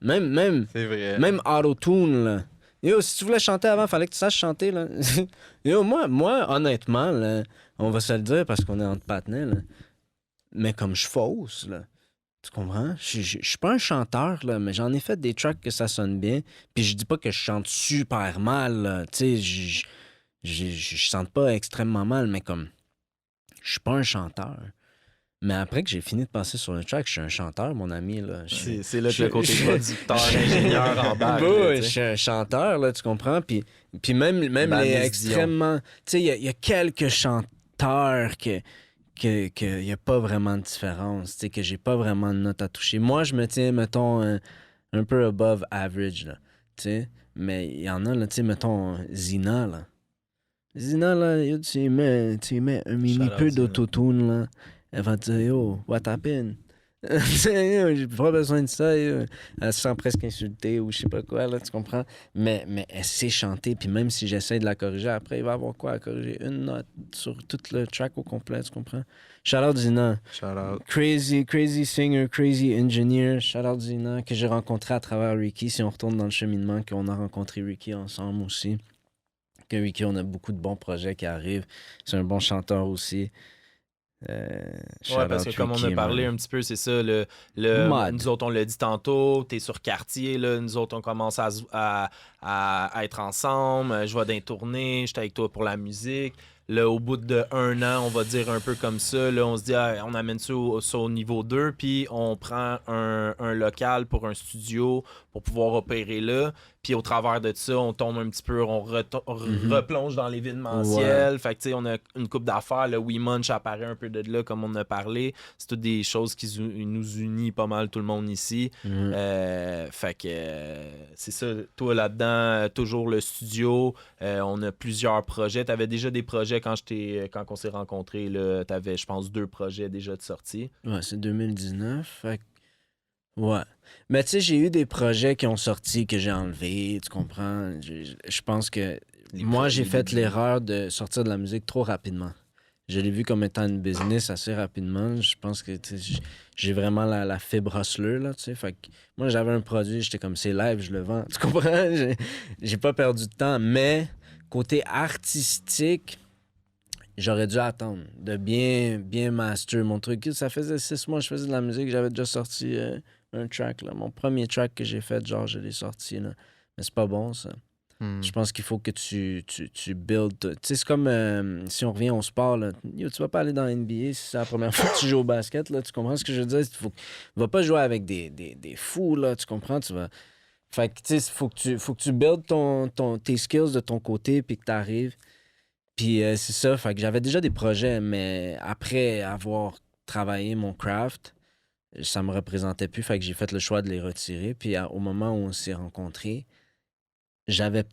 C'est vrai. Même auto-tune, là. Yo, si tu voulais chanter avant, fallait que tu saches chanter, là. Yo, moi, honnêtement, là, on va se le dire parce qu'on est entre patinets, là. Mais comme je fausse, là. Tu comprends? Je suis pas un chanteur, là, mais j'en ai fait des tracks que ça sonne bien. Puis je dis pas que je chante super mal, là. Tu sais, je chante pas extrêmement mal, mais comme... Je suis pas un chanteur. Mais après que j'ai fini de passer sur le track, je suis un chanteur, mon ami. Là. C'est là que le côté producteur, ingénieur en bas. Je suis un chanteur, là, tu comprends? Puis même les extrêmement... Tu sais, il y a quelques chanteurs qu'il n'y a pas vraiment de différence, tu sais, que j'ai pas vraiment de notes à toucher. Moi, je me tiens, mettons, un peu above average, là, tu sais. Mais il y en a, là, tu sais, mettons, Zina, là. Zina, là, tu y mets un mini peu d'autotune, là. Elle va te dire, yo, what happened? J'ai pas besoin de ça. Yo. Elle se sent presque insultée ou je sais pas quoi, là, tu comprends? Mais elle sait chanter, puis même si j'essaie de la corriger, après, il va avoir quoi à corriger? Une note sur tout le track au complet, tu comprends? Shout out Zina. Shout out. Crazy singer, crazy engineer. Shout out Zina, que j'ai rencontré à travers Ricky. Si on retourne dans le cheminement, qu'on a rencontré Ricky ensemble aussi. Que Ricky, on a beaucoup de bons projets qui arrivent. C'est un bon chanteur aussi. Parce que comme on a parlé un petit peu, c'est ça, nous autres on l'a dit tantôt, t'es sur quartier, là, nous autres on commence à être ensemble, je vais dans les tournées, j'étais avec toi pour la musique. Là, au bout d'1 an, on va dire un peu comme ça, là, on se dit on amène ça au niveau 2, puis on prend un local pour un studio pour pouvoir opérer là. Puis au travers de ça, on tombe un petit peu, on replonge dans l'événementiel. Fait que tu sais, on a une coupe d'affaires. Le We Munch apparaît un peu de là, comme on a parlé. C'est toutes des choses qui nous unissent pas mal, tout le monde ici. Fait que c'est ça. Toi là-dedans, toujours le studio. On a plusieurs projets. T'avais déjà des projets quand on s'est rencontrés. T'avais, je pense, 2 projets déjà de sortie. Ouais, c'est 2019. Fait que... Ouais. Mais tu sais, j'ai eu des projets qui ont sorti que j'ai enlevés, tu comprends? Je pense que moi, j'ai fait l'erreur de sortir de la musique trop rapidement. Je l'ai vu comme étant une business assez rapidement. Je pense que j'ai vraiment la fibre hustler, là, tu sais. Fait que moi, j'avais un produit, j'étais comme, c'est live, je le vends. Tu comprends? J'ai pas perdu de temps. Mais côté artistique, j'aurais dû attendre de bien master mon truc. Ça faisait 6 mois que je faisais de la musique, j'avais déjà sorti... un track, là. Mon premier track que j'ai fait, genre, je l'ai sorti, là. Mais c'est pas bon, ça. Je pense qu'il faut que tu builds... Tu sais, c'est comme si on revient au sport, là. Yo, tu vas pas aller dans la NBA si c'est la première fois que tu joues au basket, là. Tu comprends ce que je veux dire? Tu vas pas jouer avec des fous, là. Tu comprends? Tu vas... Fait que, tu sais, faut que tu builds tes skills de ton côté puis que t'arrives. Puis c'est ça. Fait que j'avais déjà des projets, mais après avoir travaillé mon craft... ça me représentait plus, fait que j'ai fait le choix de les retirer. Puis au moment où on s'est rencontrés, j'avais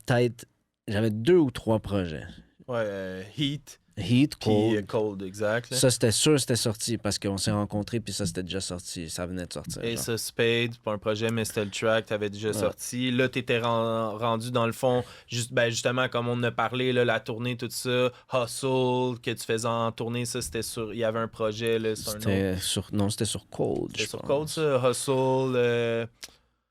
2 ou 3 projets. Ouais, Heat, Cold. Puis Cold, exact. Là. Ça, c'était sûr, c'était sorti parce qu'on s'est rencontrés, puis ça, c'était déjà sorti. Ça venait de sortir. Et ça, Spade, pas un projet, mais c'était le track, t'avais déjà sorti. Là, t'étais rendu dans le fond, justement, comme on en a parlé, là, la tournée, tout ça, Hustle, que tu faisais en tournée, ça, c'était sur... Il y avait un projet, là, c'était sur Cold. C'était sur Cold, ça, Hustle...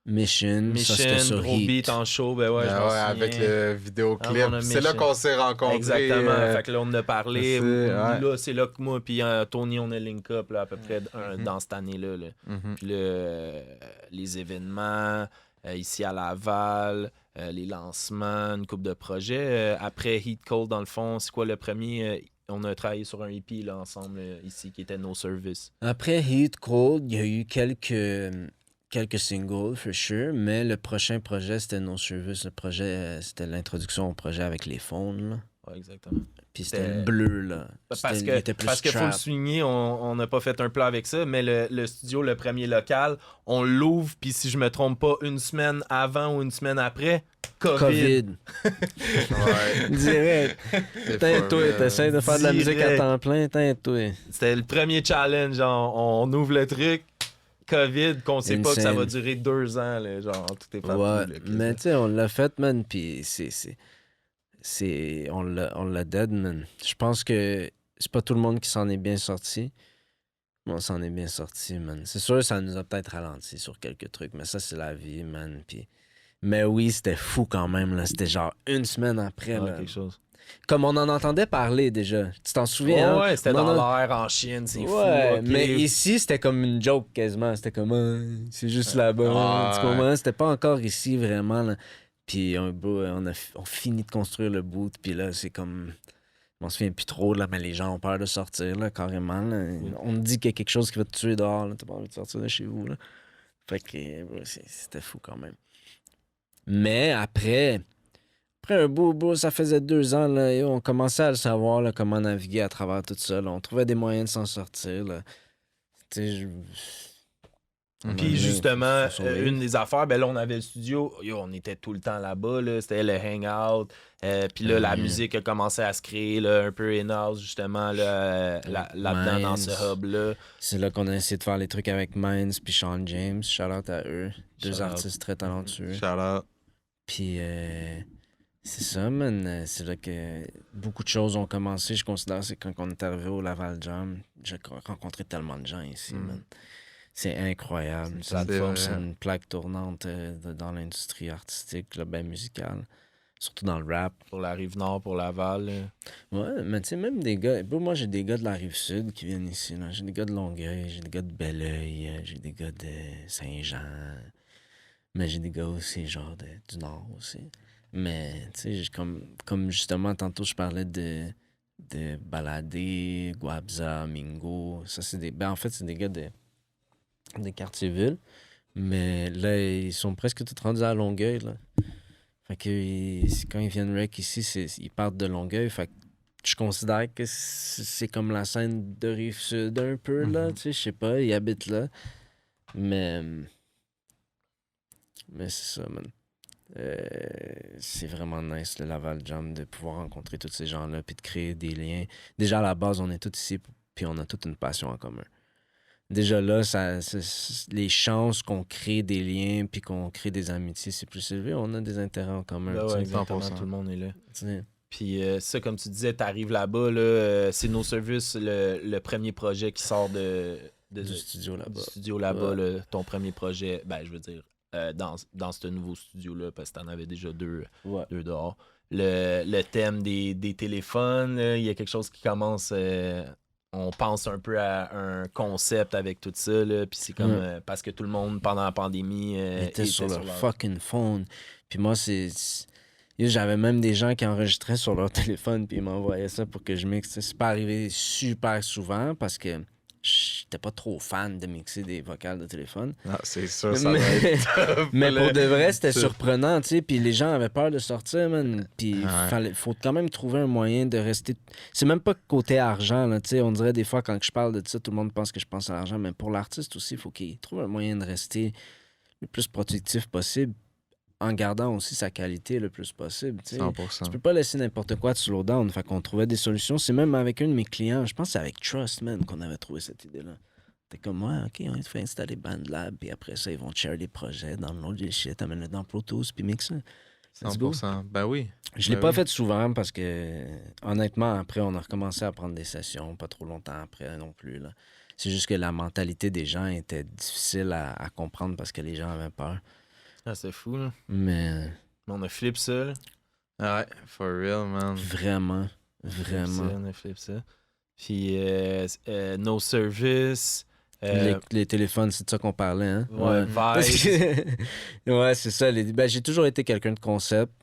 Mission, ça c'était Mission, sur gros Heat. beat en show, ben ouais, je m'en avec souviens. le vidéoclip. Ah, on a C'est là Mission. qu'on s'est rencontrés. Exactement. Fait que là, on en a parlé. Ouais. Là, c'est là que moi puis Tony, on a link up là, à peu près dans cette année-là. Là. Mhm. Puis là, les événements ici à Laval, les lancements, une couple de projets. Après Heat Cold, dans le fond, c'est quoi le premier? On a travaillé sur un EP là, ensemble ici qui était No Service. Après Heat Cold, il y a eu quelques singles, for sure, mais le prochain projet, c'était No Service. Le projet, c'était l'introduction au projet avec les phones, là. Ouais, exactement. Puis c'était C'était- bleu, là. Parce Il était plus qu'il faut le trap. souligner, on n'a pas fait un plan avec ça, mais le studio, le premier local, on l'ouvre, puis si je me trompe pas, une semaine avant ou une semaine après, COVID. Ouais. Direct. C'est T'es for toi, real. t'essaies de faire de la musique à Direct. temps plein, t'es toi. C'était le premier challenge, genre, on ouvre le truc, COVID, qu'on sait pas que ça va Insane. durer 2 ans, là, genre, tout est parti. Ouais, là, mais tu sais, on l'a fait, man, puis on l'a dead, man. Je pense que c'est pas tout le monde qui s'en est bien sorti. Mais on s'en est bien sorti, man. C'est sûr, ça nous a peut-être ralenti sur quelques trucs, mais ça, c'est la vie, man. Puis... Mais oui, c'était fou quand même, là. C'était genre une semaine après, Ouais, là. quelque chose. Comme on en entendait parler déjà. Tu t'en souviens, hein? Ouais, c'était On en dans a- l'air en Chine, c'est fou. Ouais, ok. mais ici, c'était comme une joke quasiment. C'était comme, c'est juste là-bas. Ouais. Tu comprends? C'était pas encore ici vraiment. Là. Puis on finit de construire le boot. Puis là, c'est comme. On se souvient plus trop, là, mais les gens ont peur de sortir, là, carrément. Là. On te dit qu'il y a quelque chose qui va te tuer dehors. Là. T'as pas envie de sortir de chez vous. Là. Fait que c'était fou quand même. Mais après un bout, ça faisait 2 ans, là, et on commençait à le savoir, là, comment naviguer à travers tout ça. Là. On trouvait des moyens de s'en sortir. Là. Tu sais, Puis justement, faut survivre. une des affaires, ben là, on avait le studio. Yo, on était tout le temps là-bas. Là, c'était le hangout. Puis là, la musique a commencé à se créer là, un peu in-house, justement, là-dedans, dans ce Minds. hub-là. C'est là qu'on a essayé de faire les trucs avec Minds puis Sean James. Shout out à eux. Deux Shout out. artistes très talentueux. Shout out. Puis c'est ça, man. C'est là que beaucoup de choses ont commencé. Je considère que c'est quand on est arrivé au Laval Jam. J'ai rencontré tellement de gens ici, man. C'est incroyable. C'est une plateforme, C'est une plaque tournante dans l'industrie artistique, là, ben musicale. Surtout dans le rap. Pour la Rive-Nord, pour Laval. Ouais, mais tu sais, même des gars. Moi, j'ai des gars de la Rive-Sud qui viennent ici. Là. J'ai des gars de Longueuil, j'ai des gars de Belleuil, j'ai des gars de Saint-Jean. Mais j'ai des gars aussi, genre, du Nord aussi. Mais, tu sais, comme justement, tantôt, je parlais de Baladé, Guabza, Mingo. Ça, c'est des. Ben, en fait, c'est des gars des quartiers-villes. Mais là, ils sont presque tous rendus à Longueuil, là. Fait que quand ils viennent rec ici, ils partent de Longueuil. Fait que je considère que c'est comme la scène de Rive-Sud un peu, là. Tu sais, je sais pas, ils habitent là. Mais c'est ça, man. C'est vraiment nice, le Laval Jam, de pouvoir rencontrer tous ces gens-là puis de créer des liens. Déjà, à la base, on est tous ici puis on a toute une passion en commun. Déjà là, les chances qu'on crée des liens puis qu'on crée des amitiés, c'est plus élevé. On a des intérêts en commun. Ben tu ouais, sais. exactement, 100%. tout le monde est là. Tu sais. Puis ça, comme tu disais, t'arrives là-bas, là, c'est No Service, le premier projet qui sort Du studio du là-bas. studio là-bas, Ouais. là, ton premier projet, ben je veux dire, dans ce nouveau studio-là, parce que t'en avais déjà deux dehors. Le thème des téléphones, là, il y a quelque chose qui commence... on pense un peu à un concept avec tout ça, là, puis c'est comme... parce que tout le monde, pendant la pandémie... était sur leur fucking phone. Puis moi, j'avais même des gens qui enregistraient sur leur téléphone puis ils m'envoyaient ça pour que je mixe. C'est pas arrivé super souvent parce que j'étais pas trop fan de mixer des vocales de téléphone. Non, c'est sûr, ça va Mais, être top, mais là. pour de vrai, c'était C'est- surprenant, tu sais. Puis les gens avaient peur de sortir, man. Puis Ouais. faut quand même trouver un moyen de rester... C'est même pas côté argent, là, tu sais. On dirait des fois, quand je parle de ça, tout le monde pense que je pense à l'argent. Mais pour l'artiste aussi, il faut qu'il trouve un moyen de rester le plus productif possible en gardant aussi sa qualité le plus possible, tu sais. 100%. Tu peux pas laisser n'importe quoi de slow down. Fait qu'on trouvait des solutions. C'est même avec un de mes clients, je pense que c'est avec Trust, man, qu'on avait trouvé cette idée-là. T'es comme, ouais, OK, on te fait installer BandLab, puis après ça, ils vont te share des projets, download des shit, amène-le dans Pro Tools, puis mix ça. Let's go. 100%. Ben oui. Je l'ai Ben pas oui. fait souvent parce que, honnêtement, après, on a recommencé à prendre des sessions, pas trop longtemps après non plus, là. C'est juste que la mentalité des gens était difficile à comprendre parce que les gens avaient peur. Ah, c'est fou, là. Mais On a flip ça, là. Ouais, for real, man. vraiment, On a flip ça. Puis No Service. les téléphones, c'est de ça qu'on parlait, hein? Ouais, Parce Vibes. que- ouais, c'est ça. Ben, j'ai toujours été quelqu'un de concept.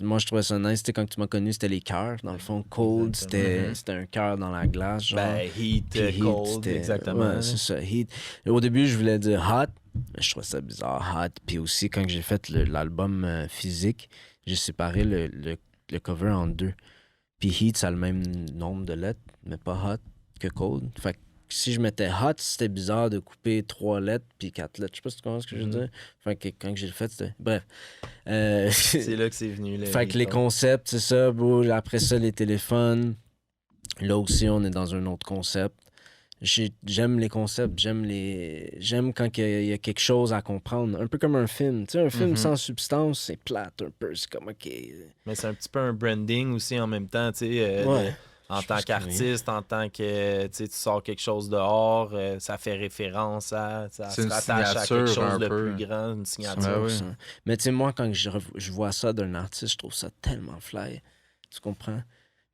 Moi, je trouvais ça nice. Tu sais, quand tu m'as connu, c'était les cœurs. Dans le fond, Cold, Exactement. c'était un cœur dans la glace, genre. Ben, Heat, Puis Heat, Cold, c'était- exactement. Ouais, c'est ça, Heat. Et au début, je voulais dire Hot, mais je trouvais ça bizarre, Hot. Puis aussi, quand j'ai fait l'album physique, j'ai séparé le cover en deux. Puis Heat, ça a le même nombre de lettres, mais pas Hot que Cold. Fait que si je mettais Hot, c'était bizarre de couper 3 lettres puis 4 lettres. Je sais pas si tu comprends ce que je veux dire. Fait que quand j'ai le fait, c'était... Bref. C'est là que c'est venu. Fait que les concepts, c'est ça, bro. Après ça, les téléphones. Là aussi, on est dans un autre concept. J'aime les concepts, j'aime quand il y a quelque chose à comprendre. Un peu comme un film. Tu sais, un film sans substance, c'est plate un peu. C'est comme, OK. Mais c'est un petit peu un branding aussi en même temps, tu sais. Ouais. En Je tant pense que qu'artiste, en tant que tu sais, tu sors quelque chose dehors, ça fait référence à, ça C'est se une rattache à signature quelque chose un de peu. plus grand, une signature. Ouais, oui. 100%. Mais tu sais, moi, quand je vois ça d'un artiste, je trouve ça tellement fly. Tu comprends?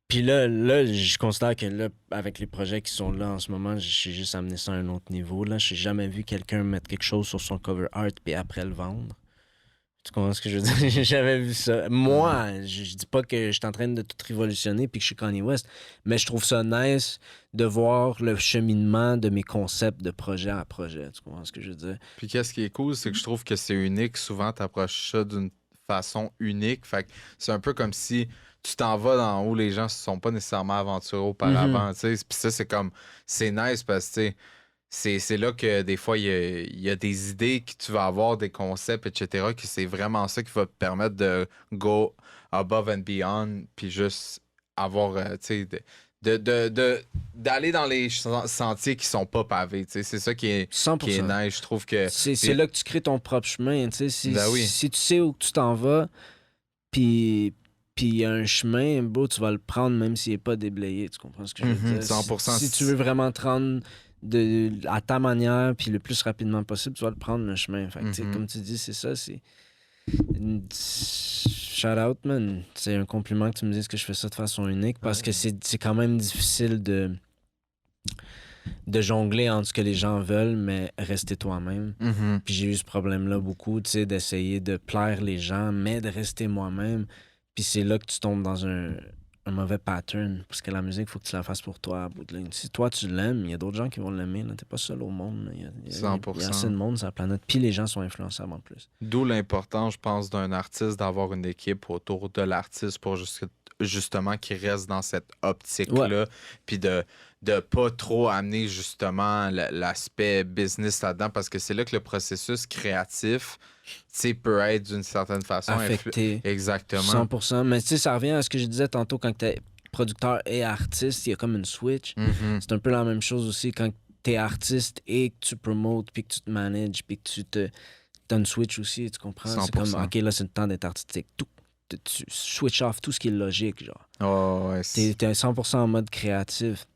Puis là, je considère que là, avec les projets qui sont là en ce moment, j'ai juste amené ça à un autre niveau. Là, j'ai jamais vu quelqu'un mettre quelque chose sur son cover art puis après le vendre. Tu comprends ce que je veux dire? J'ai jamais vu ça. Moi, je dis pas que je suis en train de tout révolutionner puis que je suis Kanye West, mais je trouve ça nice de voir le cheminement de mes concepts de projet à projet. Tu comprends ce que je veux dire? Puis qu'est-ce qui est cool, c'est que je trouve que c'est unique. Souvent, tu approches ça d'une façon unique. Fait que c'est un peu comme si tu t'en vas dans où les gens se sont pas nécessairement aventurés auparavant. Tu sais. Puis ça, c'est comme... C'est nice parce que, tu sais, c'est là que des fois, il y a des idées que tu vas avoir, des concepts, etc., que c'est vraiment ça qui va te permettre de go above and beyond, puis juste avoir, tu sais, d'aller dans les sentiers qui sont pas pavés. Tu sais. C'est ça qui est 100%. nice. Je trouve que... C'est là que tu crées ton propre chemin. Tu sais. Ben oui. Si tu sais où que tu t'en vas, puis il y a un chemin, bro, tu vas le prendre même s'il n'est pas déblayé. Tu comprends ce que je veux dire? 100%. Si tu veux vraiment te rendre à ta manière, puis le plus rapidement possible, tu vas le prendre le chemin. Fait que, tu sais, comme tu dis, c'est ça. C'est... Shout out, man. C'est un compliment que tu me dises que je fais ça de façon unique parce que c'est quand même difficile de jongler entre ce que les gens veulent, mais rester toi-même. Puis j'ai eu ce problème-là beaucoup, tu sais, d'essayer de plaire les gens, mais de rester moi-même. Puis c'est là que tu tombes dans un mauvais pattern. Parce que la musique, il faut que tu la fasses pour toi à bout de ligne. Si toi, tu l'aimes, il y a d'autres gens qui vont l'aimer. T'es pas seul au monde. Il y a 100%. assez de monde sur la planète. Puis les gens sont influençables en plus. D'où l'importance, je pense, d'un artiste d'avoir une équipe autour de l'artiste pour justement qu'il reste dans cette optique-là. Puis de pas trop amener justement l'aspect business là-dedans parce que c'est là que le processus créatif peut être d'une certaine façon affecté. Exactement. 100%. Mais tu sais, ça revient à ce que je disais tantôt quand t'es producteur et artiste, il y a comme une switch. C'est un peu la même chose aussi quand t'es artiste et que tu promotes, puis que tu te manages, puis que t'as une switch aussi, tu comprends? 100%. C'est comme, OK, là, c'est le temps d'être artistique. Tu switch off tout ce qui est logique, genre. Oh, ouais, T'es 100% en mode créatif.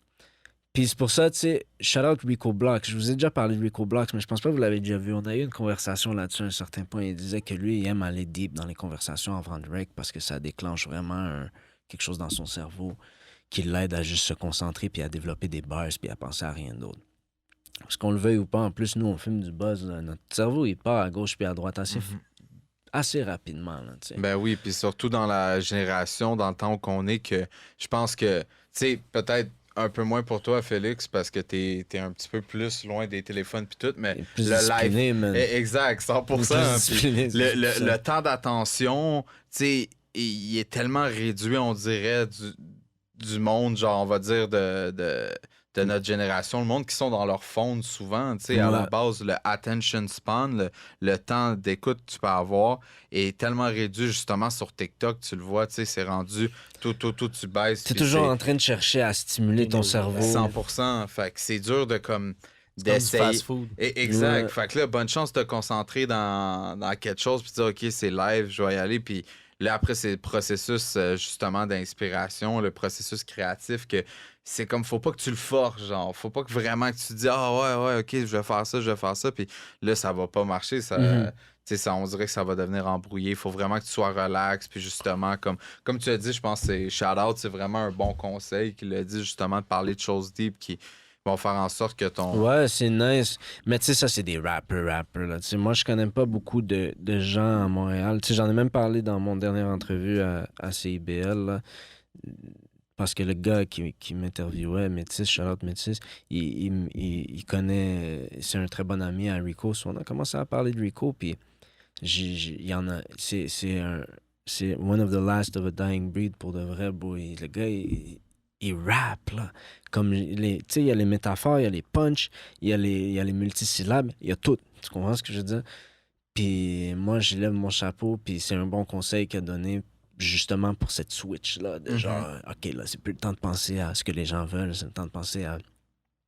Puis c'est pour ça, tu sais, shout out Rico Blocks. Je vous ai déjà parlé de Rico Blocks, mais je pense pas que vous l'avez déjà vu. On a eu une conversation là-dessus à un certain point. Il disait que lui, il aime aller deep dans les conversations avant de rec parce que ça déclenche vraiment quelque chose dans son cerveau qui l'aide à juste se concentrer puis à développer des bars puis à penser à rien d'autre. Parce qu'on le veuille ou pas, en plus, nous, on fume du buzz. Là. Notre cerveau, il part à gauche puis à droite assez rapidement. Là, ben oui, puis surtout dans la génération, dans le temps qu'on est, que je pense que, tu sais, peut-être un peu moins pour toi, Félix, parce que t'es un petit peu plus loin des téléphones puis tout, mais plus le live... man. Exact, 100%. Le temps d'attention, tu sais, il est tellement réduit, on dirait, du monde, genre, on va dire, de notre génération, le monde qui sont dans leur phone souvent, tu sais, à la base, le attention span, le temps d'écoute que tu peux avoir est tellement réduit, justement, sur TikTok, tu le vois, tu sais, c'est rendu tout, tu baisses. T'es toujours en train de chercher à stimuler ton cerveau. 100%, fait que c'est dur de, comme, d'essayer. Fast food. Exact, Ouais. fait que là, bonne chance de te concentrer dans quelque chose, puis de dire, OK, c'est live, je vais y aller, puis là, après, c'est le processus, justement, d'inspiration, le processus créatif que c'est comme, faut pas que tu le forces, genre. Faut pas que vraiment que tu te dis, ah ouais, ok, je vais faire ça, puis là, ça va pas marcher. Ça, Mhm. tu sais, ça, on dirait que ça va devenir embrouillé. Il faut vraiment que tu sois relax, puis justement, comme tu as dit, je pense que c'est Shout Out, c'est vraiment un bon conseil qu'il a dit, justement, de parler de choses deep qui vont faire en sorte que ton. Ouais, c'est nice. Mais tu sais, ça, c'est des rappers, là. Tu sais, moi, je connais pas beaucoup de gens à Montréal. Tu sais, j'en ai même parlé dans mon dernière entrevue à CIBL, là. Parce que le gars qui m'interviewait, Métis, Charlotte Métis, il connaît, c'est un très bon ami à Rico. So, on a commencé à parler de Rico, puis il y en a, c'est one of the last of a dying breed pour de vrai, boy. Le gars, il rappe, là. Comme tu sais, il y a les métaphores, il y a les punchs, il y a les multisyllabes, il y a tout. Tu comprends ce que je veux dire? Puis moi, je lève mon chapeau, puis c'est un bon conseil qu'il a donné justement pour cette switch-là, de genre, OK, là, c'est plus le temps de penser à ce que les gens veulent, c'est le temps de penser à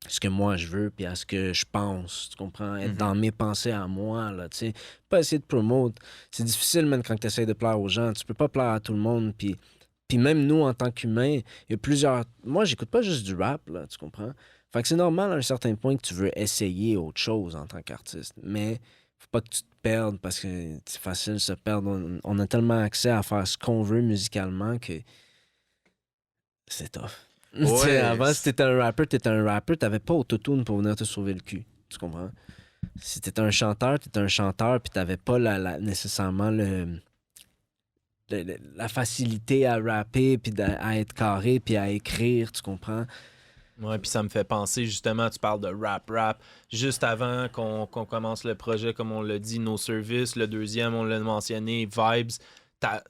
ce que moi je veux, puis à ce que je pense, tu comprends? Être dans mes pensées à moi, là, tu sais. Pas essayer de promote. C'est difficile, même, quand tu essaies de plaire aux gens. Tu peux pas plaire à tout le monde, puis même nous, en tant qu'humains, il y a plusieurs... Moi, j'écoute pas juste du rap, là, tu comprends? Fait que c'est normal à un certain point que tu veux essayer autre chose en tant qu'artiste, mais faut pas que tu te perdes parce que c'est facile de se perdre. On a tellement accès à faire ce qu'on veut musicalement que c'est tough. Tu sais, Ouais, avant, si t'étais un rappeur, t'avais pas autotune pour venir te sauver le cul. Tu comprends? Si t'étais un chanteur, puis t'avais pas nécessairement la facilité à rapper, puis à être carré, puis à écrire, tu comprends? Ouais, puis ça me fait penser justement, tu parles de rap. Juste avant qu'on commence le projet, comme on l'a dit, No Service, le deuxième, on l'a mentionné, Vibes,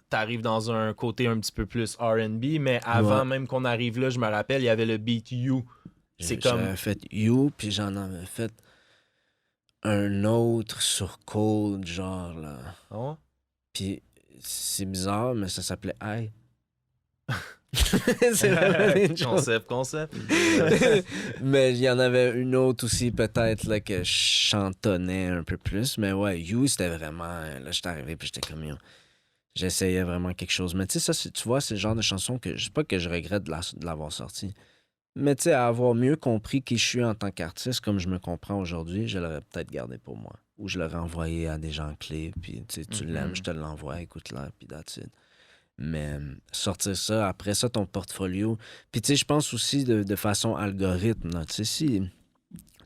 t'arrives dans un côté un petit peu plus R&B, mais avant Ouais. même qu'on arrive là, je me rappelle, il y avait le beat You. C'est comme... J'avais fait You, puis j'en avais fait un autre sur Cold, genre, là. Ah ouais? Puis c'est bizarre, mais ça s'appelait I. C'est vraiment des choses. Concept. Mais il y en avait une autre aussi, peut-être, là, que je chantonnais un peu plus. Mais ouais, You, c'était vraiment... Là, j'étais arrivé, puis j'étais comme... Yo, j'essayais vraiment quelque chose. Mais tu sais, ça, tu vois, c'est le genre de chanson que... Je sais pas que je regrette de l'avoir sortie. Mais tu sais, à avoir mieux compris qui je suis en tant qu'artiste, comme je me comprends aujourd'hui, je l'aurais peut-être gardé pour moi. Ou je l'aurais envoyé à des gens clés, puis tu sais, tu l'aimes, je te l'envoie, écoute-la, puis that's it. Mais sortir ça, après ça, ton portfolio. Puis tu sais, je pense aussi de façon algorithme, là. Tu sais, si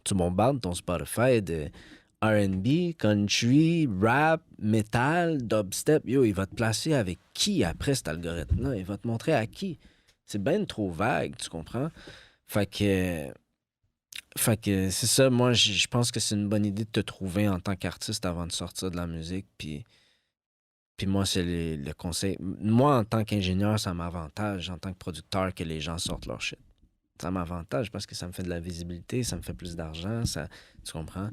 tu bombardes ton Spotify de R&B, country, rap, metal, dubstep, yo, il va te placer avec qui après cet algorithme-là? Il va te montrer à qui? C'est bien trop vague, tu comprends? Fait que, c'est ça, moi, je pense que c'est une bonne idée de te trouver en tant qu'artiste avant de sortir de la musique. Puis moi, c'est le conseil. Moi, en tant qu'ingénieur, ça m'avantage, en tant que producteur, que les gens sortent leur shit. Ça m'avantage parce que ça me fait de la visibilité, ça me fait plus d'argent, ça, tu comprends?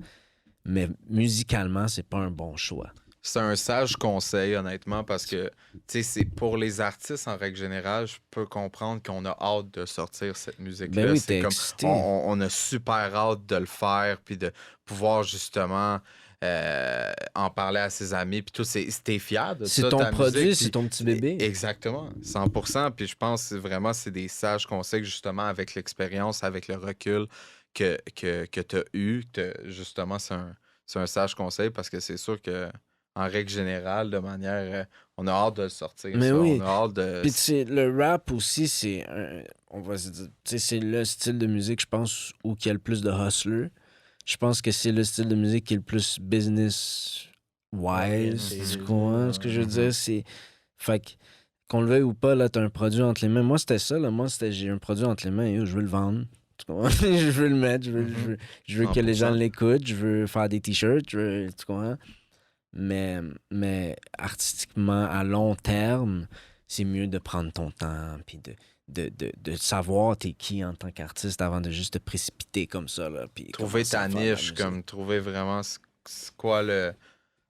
Mais musicalement, c'est pas un bon choix. c'est un sage conseil, honnêtement, parce que, tu sais, c'est pour les artistes, en règle générale, je peux comprendre qu'on a hâte de sortir cette musique-là. Ben oui, C'est t'es comme, excité. on a super hâte de le faire, puis de pouvoir, justement, en parler à ses amis, puis tout. T'es fier de C'est ça, ton ta produit, musique, c'est puis- ton petit bébé. Exactement, 100%. Puis je pense que vraiment, c'est des sages conseils, justement, avec l'expérience, avec le recul que tu as eu. Justement, c'est un sage conseil parce que c'est sûr que en règle générale, de manière. On a hâte de le sortir, Mais ça. oui. On a hâte de. Puis tu sais, le rap aussi, on va se dire, tu sais, c'est le style de musique, je pense, où il y a le plus de hustlers. Je pense que c'est le style de musique qui est le plus business wise. Tu comprends ce que je veux dire? C'est. Fait que, qu'on le veuille ou pas, là, t'as un produit entre les mains. Moi, c'était ça, là. Moi, c'était j'ai un produit entre les mains et je veux le vendre. Tu comprends? Je veux le mettre, je veux que les gens 100%. l'écoutent, je veux faire des t-shirts, tu comprends? Mais artistiquement, à long terme, c'est mieux de prendre ton temps, puis de savoir t'es qui en tant qu'artiste avant de juste te précipiter comme ça, là, puis Trouver commencer à ta faire de la niche, musique. comme trouver vraiment c'est quoi le.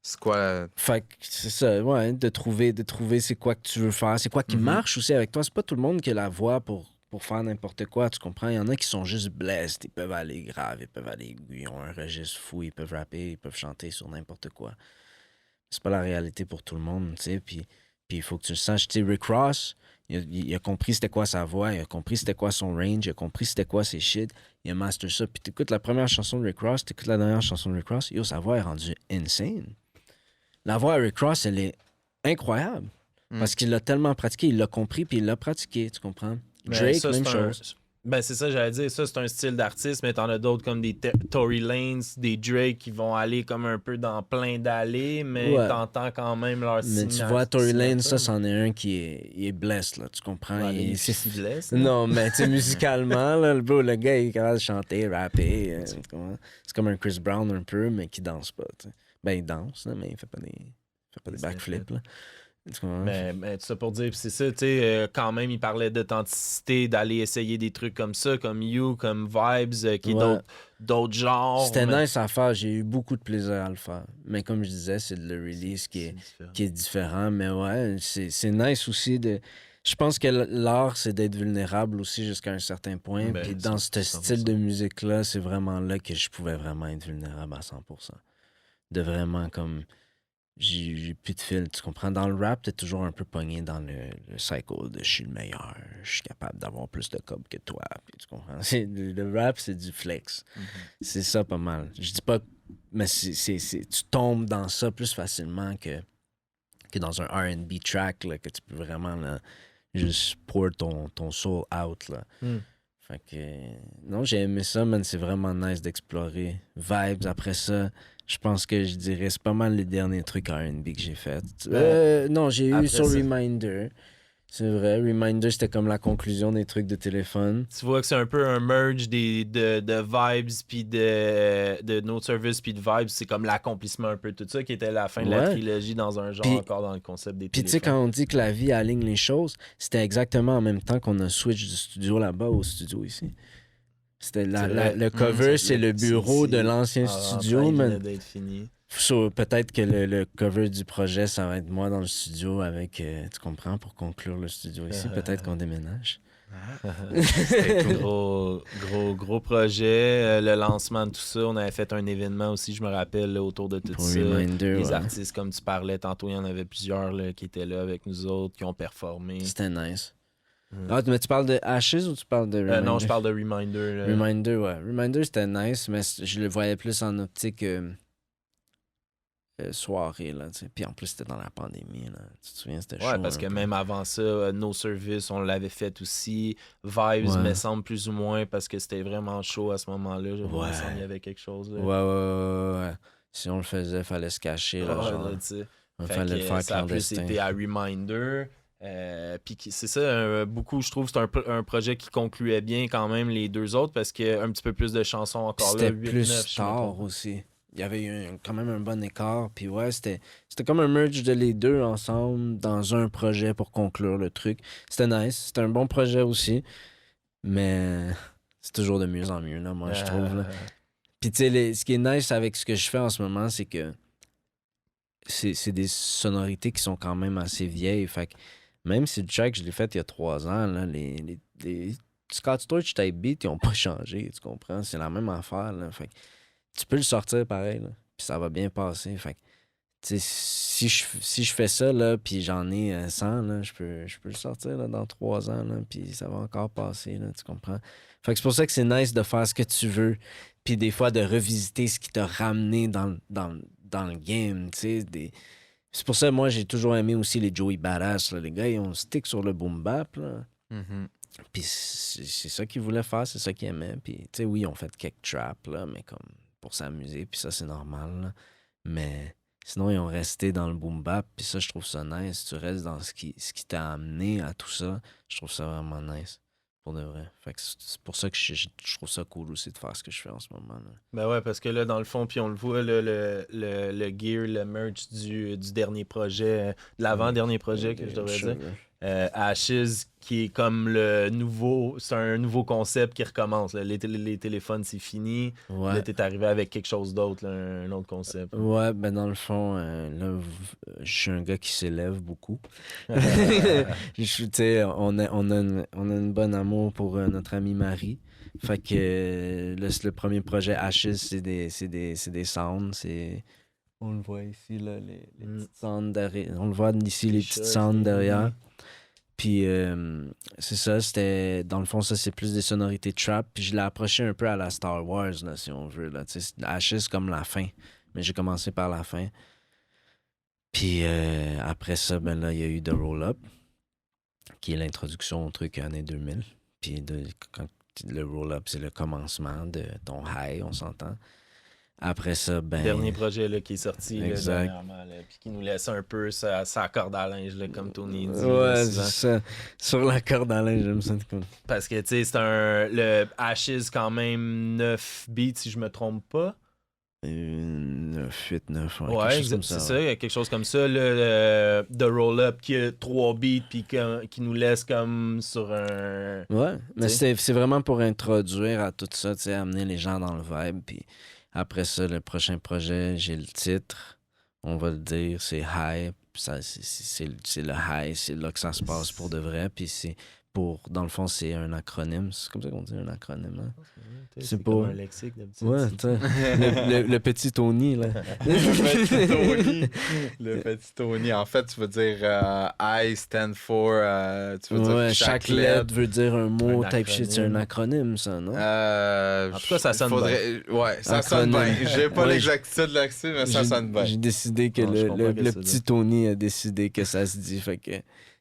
C'est quoi. Fait que c'est ça, ouais, de trouver c'est quoi que tu veux faire, c'est quoi qui marche aussi avec toi. C'est pas tout le monde qui a la voix pour faire n'importe quoi, tu comprends? Il y en a qui sont juste blessed, ils peuvent aller grave, ils peuvent aller, ils ont un registre fou, ils peuvent rapper, ils peuvent chanter sur n'importe quoi. C'est pas la réalité pour tout le monde, tu sais, puis il faut que tu le saches. Tu sais, Rick Ross, Il a compris c'était quoi sa voix, il a compris c'était quoi son range, il a compris c'était quoi ses shit. Il a master ça. Puis t'écoutes la première chanson de Rick Ross, t'écoutes la dernière chanson de Rick Ross, yo, sa voix est rendue insane. La voix de Rick Ross, elle est incroyable. Parce qu'il l'a tellement pratiqué, il l'a compris, puis il l'a pratiqué, tu comprends? Drake, ça, même chose. Ben, c'est ça, j'allais dire. Ça, c'est un style d'artiste, mais t'en as d'autres comme des Tory Lanez, des Drake qui vont aller comme un peu dans plein d'allées, mais Ouais. t'entends quand même leur Mais tu vois, Tory Lanez, ça, c'en est un qui est, il est blessed, là, tu comprends? Ouais, Il- c'est blesse. Non, mais tu sais, musicalement, là, le gars, il est capable de chanter, rapper. Tu comprends? C'est comme un Chris Brown un peu, mais qui danse pas, tu sais. Ben, il danse, là, mais il fait pas des backflips, là. Tu comprends? Mais tout ça pour dire, puis c'est ça, tu sais, quand même, il parlait d'authenticité, d'aller essayer des trucs comme ça, comme You, comme Vibes, qui est Ouais. d'autres genres. C'était mais nice à faire, j'ai eu beaucoup de plaisir à le faire. Mais comme je disais, c'est le release c'est différent. qui est différent. Mais ouais, c'est nice aussi de. Je pense que l'art, c'est d'être vulnérable aussi jusqu'à un certain point. Ben, Puis dans ce 100%. style de musique-là, c'est vraiment là que je pouvais vraiment être vulnérable à 100%. De vraiment comme. J'ai plus de fil, tu comprends? Dans le rap, t'es toujours un peu pogné dans le cycle de je suis le meilleur, je suis capable d'avoir plus de cob que toi. Puis tu comprends? Le rap, c'est du flex. C'est ça pas mal. Je dis pas. Mais tu tombes dans ça plus facilement que dans un RB track, là, que tu peux vraiment là, juste pour ton soul out. Là. Fait que. Non, j'ai aimé ça, man. C'est vraiment nice d'explorer. Vibes, après ça, je pense que je dirais c'est pas mal les derniers trucs RB que j'ai fait. Non, j'ai eu après sur ça. Reminder. C'est vrai, Reminder, c'était comme la conclusion des trucs de téléphone. Tu vois que c'est un peu un merge de Vibes, puis de No Service, puis de Vibes. C'est comme l'accomplissement un peu de tout ça, qui était la fin de la Ouais. trilogie dans un genre Puis- encore dans le concept des Puis tu sais, téléphones. quand on dit que la vie aligne les choses, c'était exactement en même temps qu'on a switch du studio là-bas au studio ici. C'était C'est vrai. le cover, c'est le bureau de l'ancien studio, Il venait man. d'être fini. So, peut-être que le cover du projet, ça va être moi dans le studio avec, tu comprends, pour conclure le studio ici. Peut-être qu'on déménage. C'était gros projet. Le lancement de tout ça, on avait fait un événement aussi, je me rappelle, là, autour de tout Pour ça. Reminder, Les ouais. artistes, comme tu parlais tantôt, il y en avait plusieurs là, qui étaient là avec nous autres, qui ont performé. C'était nice. Ah, mais tu parles de Ashes ou tu parles de Reminder? Non, je parle de Reminder. là. Reminder, ouais. Reminder, c'était nice, mais je le voyais plus en optique soirée, là, tu sais. Puis en plus, c'était dans la pandémie, là. Tu te souviens, c'était chaud. Ouais, parce un que peu. même avant ça, No Service, on l'avait fait aussi. Vibes, Ouais. me semble plus ou moins, parce que c'était vraiment chaud à ce moment-là. Je Ouais. me semble qu'il y avait quelque chose. Là. Ouais. Si on le faisait, fallait se cacher, là, Ouais, genre. là, tu sais. Il Fait fallait que, le faire ça a plus clandestin. été à Reminder. Puis c'est ça, beaucoup, je trouve, c'est un projet qui concluait bien quand même les deux autres parce qu'il y a un petit peu plus de chansons encore là. C'était 8, plus 9, je me tard trompe. aussi. Il y avait eu quand même un bon écart. Puis ouais, c'était comme un merge de les deux ensemble dans un projet pour conclure le truc. C'était nice. C'était un bon projet aussi. Mais c'est toujours de mieux en mieux, là, moi, je trouve. Là. Puis tu sais, ce qui est nice avec ce que je fais en ce moment, c'est que c'est des sonorités qui sont quand même assez vieilles. Fait que même si le track, je l'ai fait il y a 3 ans, là, les Scott Storch type beat, ils ont pas changé, tu comprends? C'est la même affaire, là. Fait que tu peux le sortir pareil, là, puis ça va bien passer. Fait que, tu sais, si je fais ça, là, puis j'en ai 100, là, je peux le sortir là, dans 3 ans, là, puis ça va encore passer, là, tu comprends? Fait que c'est pour ça que c'est nice de faire ce que tu veux, puis des fois de revisiter ce qui t'a ramené dans le game, tu sais. C'est pour ça que moi, j'ai toujours aimé aussi les Joey Badass, là. Les gars, ils ont stick sur le boom bap, là. Puis c'est ça qu'ils voulaient faire, c'est ça qu'ils aimaient. Puis, tu sais, oui, on fait quelques traps, là, mais comme pour s'amuser, puis ça, c'est normal, là. Mais sinon, ils ont resté dans le boom bap, puis ça, je trouve ça nice. Tu restes dans ce qui t'a amené à tout ça, je trouve ça vraiment nice. Pour de vrai. Fait que c'est pour ça que je trouve ça cool aussi de faire ce que je fais en ce moment, là. Ben ouais, parce que là, dans le fond, puis on le voit, là, le gear, le merch du dernier projet, de l'avant-dernier projet, que je devrais dire. Ashes, qui est comme le nouveau, c'est un nouveau concept qui recommence. Là. Les téléphones, c'est fini. Ouais. Là, t'es arrivé avec quelque chose d'autre, là, un autre concept. Ouais, ben dans le fond, là, je suis un gars qui s'élève beaucoup. Tu sais, on a une bonne amour pour notre amie Marie. Fait que le premier projet Ashes, c'est des sounds. On le voit ici, là, les petites sounds derrière. On le voit ici, les petites sounds derrière. Puis c'est ça, c'était... Dans le fond, ça, c'est plus des sonorités trap. Puis je l'ai approché un peu à la Star Wars, là, si on veut. Là. Ashes comme la fin. Mais j'ai commencé par la fin. Puis après ça, ben là, il y a eu The Roll Up, qui est l'introduction au truc années 2000. Puis quand le Roll Up, c'est le commencement de ton high, on s'entend. Après ça, ben... Dernier projet là, qui est sorti là, Exact. dernièrement, là, puis qui nous laisse un peu sa corde à linge, là, comme Tony dit. Ouais, là, c'est souvent. ça. Sur la corde à linge, j'aime ça. Parce que, tu sais, c'est le Ashes, quand même, 9 beats, si je me trompe pas. 9, 8, 9, Ouais, c'est ça, il y a quelque chose comme ça. Là, The Roll-Up qui a 3 beats, puis qui nous laisse comme sur un... Ouais, mais T'sais. c'est vraiment pour introduire à tout ça, tu sais, amener les gens dans le vibe. Puis après ça, le prochain projet, j'ai le titre, on va le dire, c'est High. C'est le high, c'est là que ça se passe pour de vrai. Puis c'est pour, dans le fond, c'est un acronyme. C'est comme ça qu'on dit un acronyme. Hein? C'est pour- comme un lexique d'habitude. Ouais, tu sais, le petit Tony, là. Le petit Tony. En fait, tu veux dire I stand for. Tu veux Ouais, dire chaque lettre veut dire un mot, Un type shit, c'est un acronyme. acronyme, ça, non? En tout cas, ça sonne Ouais, ça sonne Acronyme. bien. J'ai pas Ouais, l'exactitude là-dessus, mais ça sonne bien. J'ai décidé que Non, je le comprends que ça petit dit. Tony a décidé que ça se dit, fait que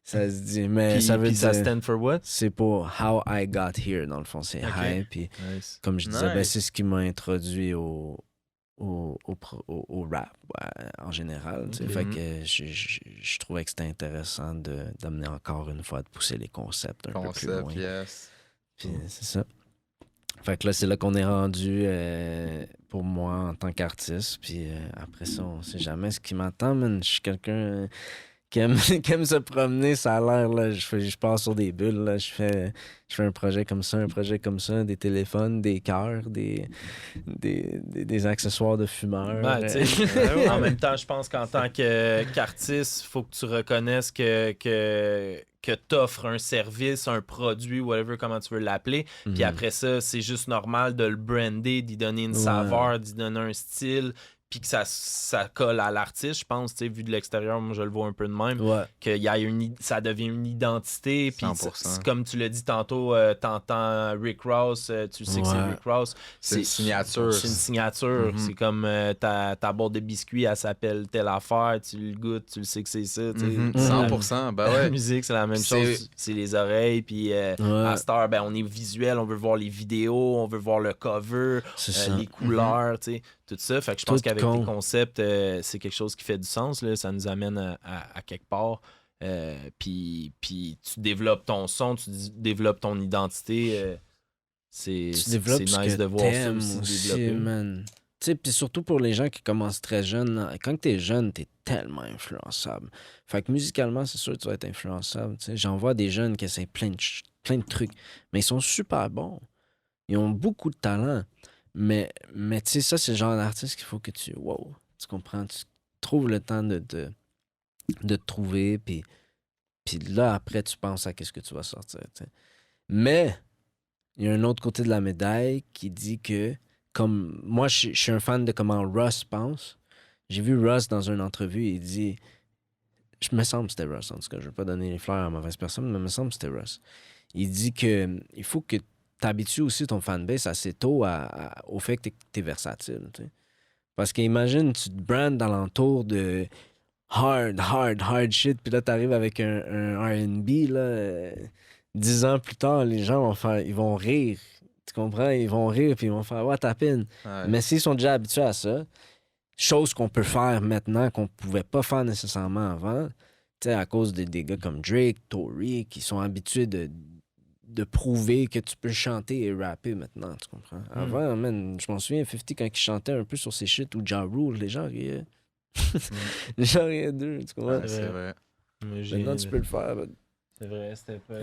ça se dit. Mais Puis ça veut puis ça dire... stand for what? C'est pour How I Got Here, dans le fond, c'est Ok. High, puis Nice. comme je disais, ben, Nice. c'est ce qui m'a introduit au rap en général. Tu sais. Ok. Fait que je trouvais que c'était intéressant d'amener encore une fois, de pousser les concepts un peu plus Concept, loin. yes. Puis c'est ça. Fait que là, c'est là qu'on est rendu pour moi en tant qu'artiste. Puis après ça, on sait jamais ce qui m'attend, man. Je suis quelqu'un qui aime, qui aime se promener, ça a l'air, là. Je passe sur des bulles, là. Je fais un projet comme ça, des téléphones, des cœurs, des accessoires de fumeurs. Ben, tu sais, en même temps, je pense qu'en tant qu'artiste, il faut que tu reconnaisses que t'offres un service, un produit, whatever, comment tu veux l'appeler. Puis après ça, c'est juste normal de le brander, d'y donner une Ouais. saveur, d'y donner un style, puis que ça colle à l'artiste, je pense, tu sais, vu de l'extérieur, moi, je le vois un peu de même. Ouais. Qu'il y a ça devient une identité. Puis 100%. comme tu l'as dit tantôt, t'entends Rick Ross, tu sais que c'est Ouais. Rick Ross. C'est une signature. C'est une signature. Mhm. C'est comme ta boîte de biscuits, elle s'appelle telle affaire, tu le goûtes, tu le sais que c'est ça. tu sais. Mhm, C'est la- 100%. Ben La ouais. musique, c'est la même C'est- chose. C'est les oreilles. Puis à cette heure, ben, on est visuel, on veut voir les vidéos, on veut voir le cover, C'est ça. les couleurs, tu sais, tout ça. Fait que je pense Tout qu'avec compte. tes concepts, c'est quelque chose qui fait du sens. Là. Ça nous amène à quelque part. Puis tu développes ton son, développes ton identité. C'est Tu développes ce nice que de voir ça t'aimes aussi développer. man. Tu sais, puis surtout pour les gens qui commencent très jeunes, là, quand t'es jeune, t'es tellement influençable. Fait que musicalement, c'est sûr que tu vas être influençable. Tu sais. J'en vois des jeunes qui essaient plein de trucs, mais ils sont super bons. Ils ont beaucoup de talent. Mais tu sais, ça, c'est le genre d'artiste qu'il faut que tu... Wow, tu comprends? Tu trouves le temps de te trouver, puis là, après, tu penses à qu'est-ce que tu vas sortir. Tu sais. Mais il y a un autre côté de la médaille qui dit que, comme moi, je suis un fan de comment Russ pense. J'ai vu Russ dans une entrevue, il dit... Je me semble que c'était Russ, en tout cas. Je ne veux pas donner les fleurs à mauvaise personne, mais il me semble que c'était Russ. Il dit que il faut que tu habitues aussi ton fanbase assez tôt au fait que tu es versatile. Tu sais. Parce qu'imagine, tu te brandes dans l'entour de hard shit, puis là, tu arrives avec un R&B, là, 10 ans plus tard, les gens ils vont rire. Tu comprends? Ils vont rire, puis ils vont faire « What happened? » Ouais. Mais s'ils sont déjà habitués à ça, chose qu'on peut faire maintenant qu'on pouvait pas faire nécessairement avant, tu sais, à cause des gars comme Drake, Tory, qui sont habitués de prouver que tu peux chanter et rapper maintenant, tu comprends? Avant, man, je m'en souviens, 50, quand il chantait un peu sur ses shit ou Ja Rule, les gens riaient. Les gens riaient d'eux, tu comprends? Ouais, c'est vrai. Maintenant, tu peux le faire. Ben, C'est vrai,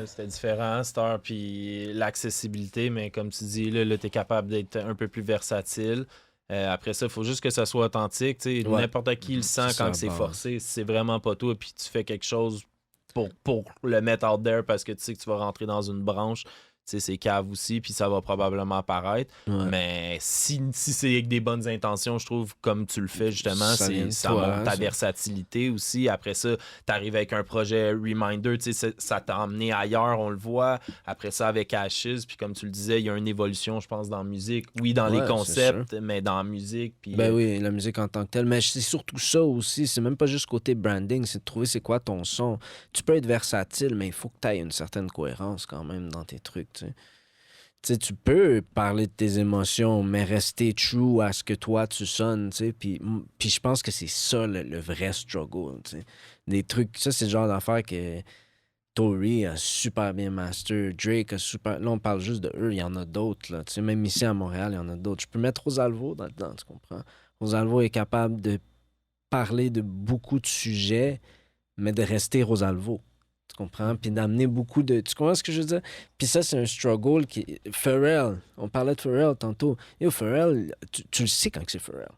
c'était différent, cette heure, puis l'accessibilité, mais comme tu dis, là tu es capable d'être un peu plus versatile. Après ça, il faut juste que ça soit authentique. Tu sais, Ouais. n'importe qui le sent C'est quand ça, c'est bah. forcé. Si c'est vraiment pas toi, puis tu fais quelque chose pour le mettre out there parce que tu sais que tu vas rentrer dans une branche, sais, c'est cave aussi, puis ça va probablement apparaître. Ouais. Mais si c'est avec des bonnes intentions, je trouve, comme tu le fais justement, Ça vient de ça toi, montre ta ça. versatilité aussi. Après ça, t'arrives avec un projet Reminder, tu sais, ça t'a emmené ailleurs, on le voit. Après ça, avec Ashes, puis comme tu le disais, il y a une évolution, je pense, dans la musique. Oui, dans les Ouais, concepts, mais dans la musique. Puis, Ben oui, la musique en tant que telle. Mais c'est surtout ça aussi. C'est même pas juste côté branding, c'est de trouver c'est quoi ton son. Tu peux être versatile, mais il faut que tu aies une certaine cohérence quand même dans tes trucs, tu sais. Tu sais, tu peux parler de tes émotions, mais rester true à ce que toi tu sonnes, tu sais. Puis je pense que c'est ça le vrai struggle, tu sais. Des trucs, ça c'est le genre d'affaire que Tory a super bien master, Drake a super... Là, on parle juste de eux, il y en a d'autres, là. Tu sais, même ici à Montréal, il y en a d'autres. Je peux mettre Rosalvo là-dedans, tu comprends? Rosalvo est capable de parler de beaucoup de sujets, mais de rester Rosalvo. Tu comprends? Puis d'amener beaucoup de... Tu comprends ce que je veux dire? Puis ça, c'est un struggle qui... Pharrell, on parlait de Pharrell tantôt. Yo, Pharrell, tu le sais quand que c'est Pharrell.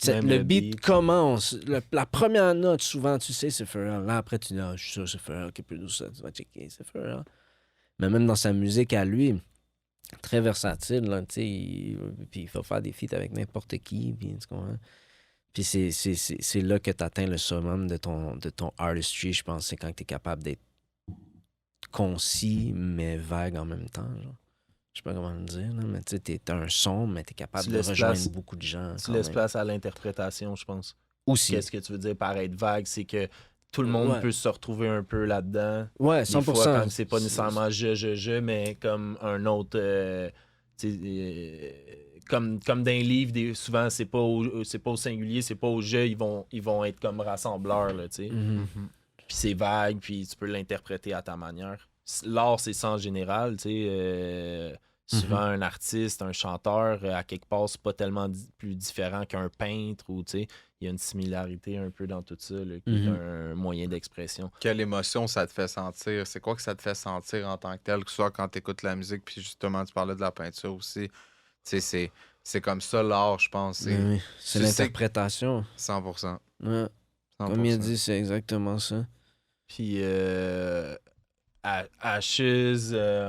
Même Le le beat beat. commence. La première note, souvent, tu sais, c'est Pharrell. Là, après, tu dis, ah, je suis sûr, c'est Pharrell qui est plus douce. Tu vas checker, c'est Pharrell. Mais même dans sa musique à lui, très versatile, là, tu sais. Puis il faut faire des feats avec n'importe qui. Puis, tu comprends? Puis c'est là que tu atteins le summum de ton artistry, je pense. C'est quand tu es capable d'être concis, mais vague en même temps. Genre. Je sais pas comment le dire, là, mais tu sais, t'as un son, mais t'es capable Tu de laisses rejoindre place- beaucoup de gens. Tu quand laisses même. place à l'interprétation, je pense. Aussi. Qu'est-ce que tu veux dire par être vague? C'est que tout le monde Ouais. peut se retrouver un peu là-dedans. Ouais, Des 100%. fois, quand c'est pas nécessairement mais comme un autre. Tu sais, comme dans les livres, souvent, c'est pas au singulier, c'est pas au jeu, ils vont être comme rassembleurs, là, tu sais. Mhm. Puis c'est vague, puis tu peux l'interpréter à ta manière. L'art, c'est ça en général, tu sais. Souvent, un artiste, un chanteur, à quelque part, c'est pas tellement plus différent qu'un peintre ou, tu sais, il y a une similarité un peu dans tout ça, là, qui est un moyen d'expression. Quelle émotion ça te fait sentir? C'est quoi que ça te fait sentir en tant que tel, que ce soit quand tu écoutes la musique, puis justement, tu parlais de la peinture aussi. Tu sais, c'est comme ça l'art, je pense. C'est Oui, c'est tu sais l'interprétation. 100%. Ouais. 100%. Comme il a dit, c'est exactement ça. Puis, Ashes,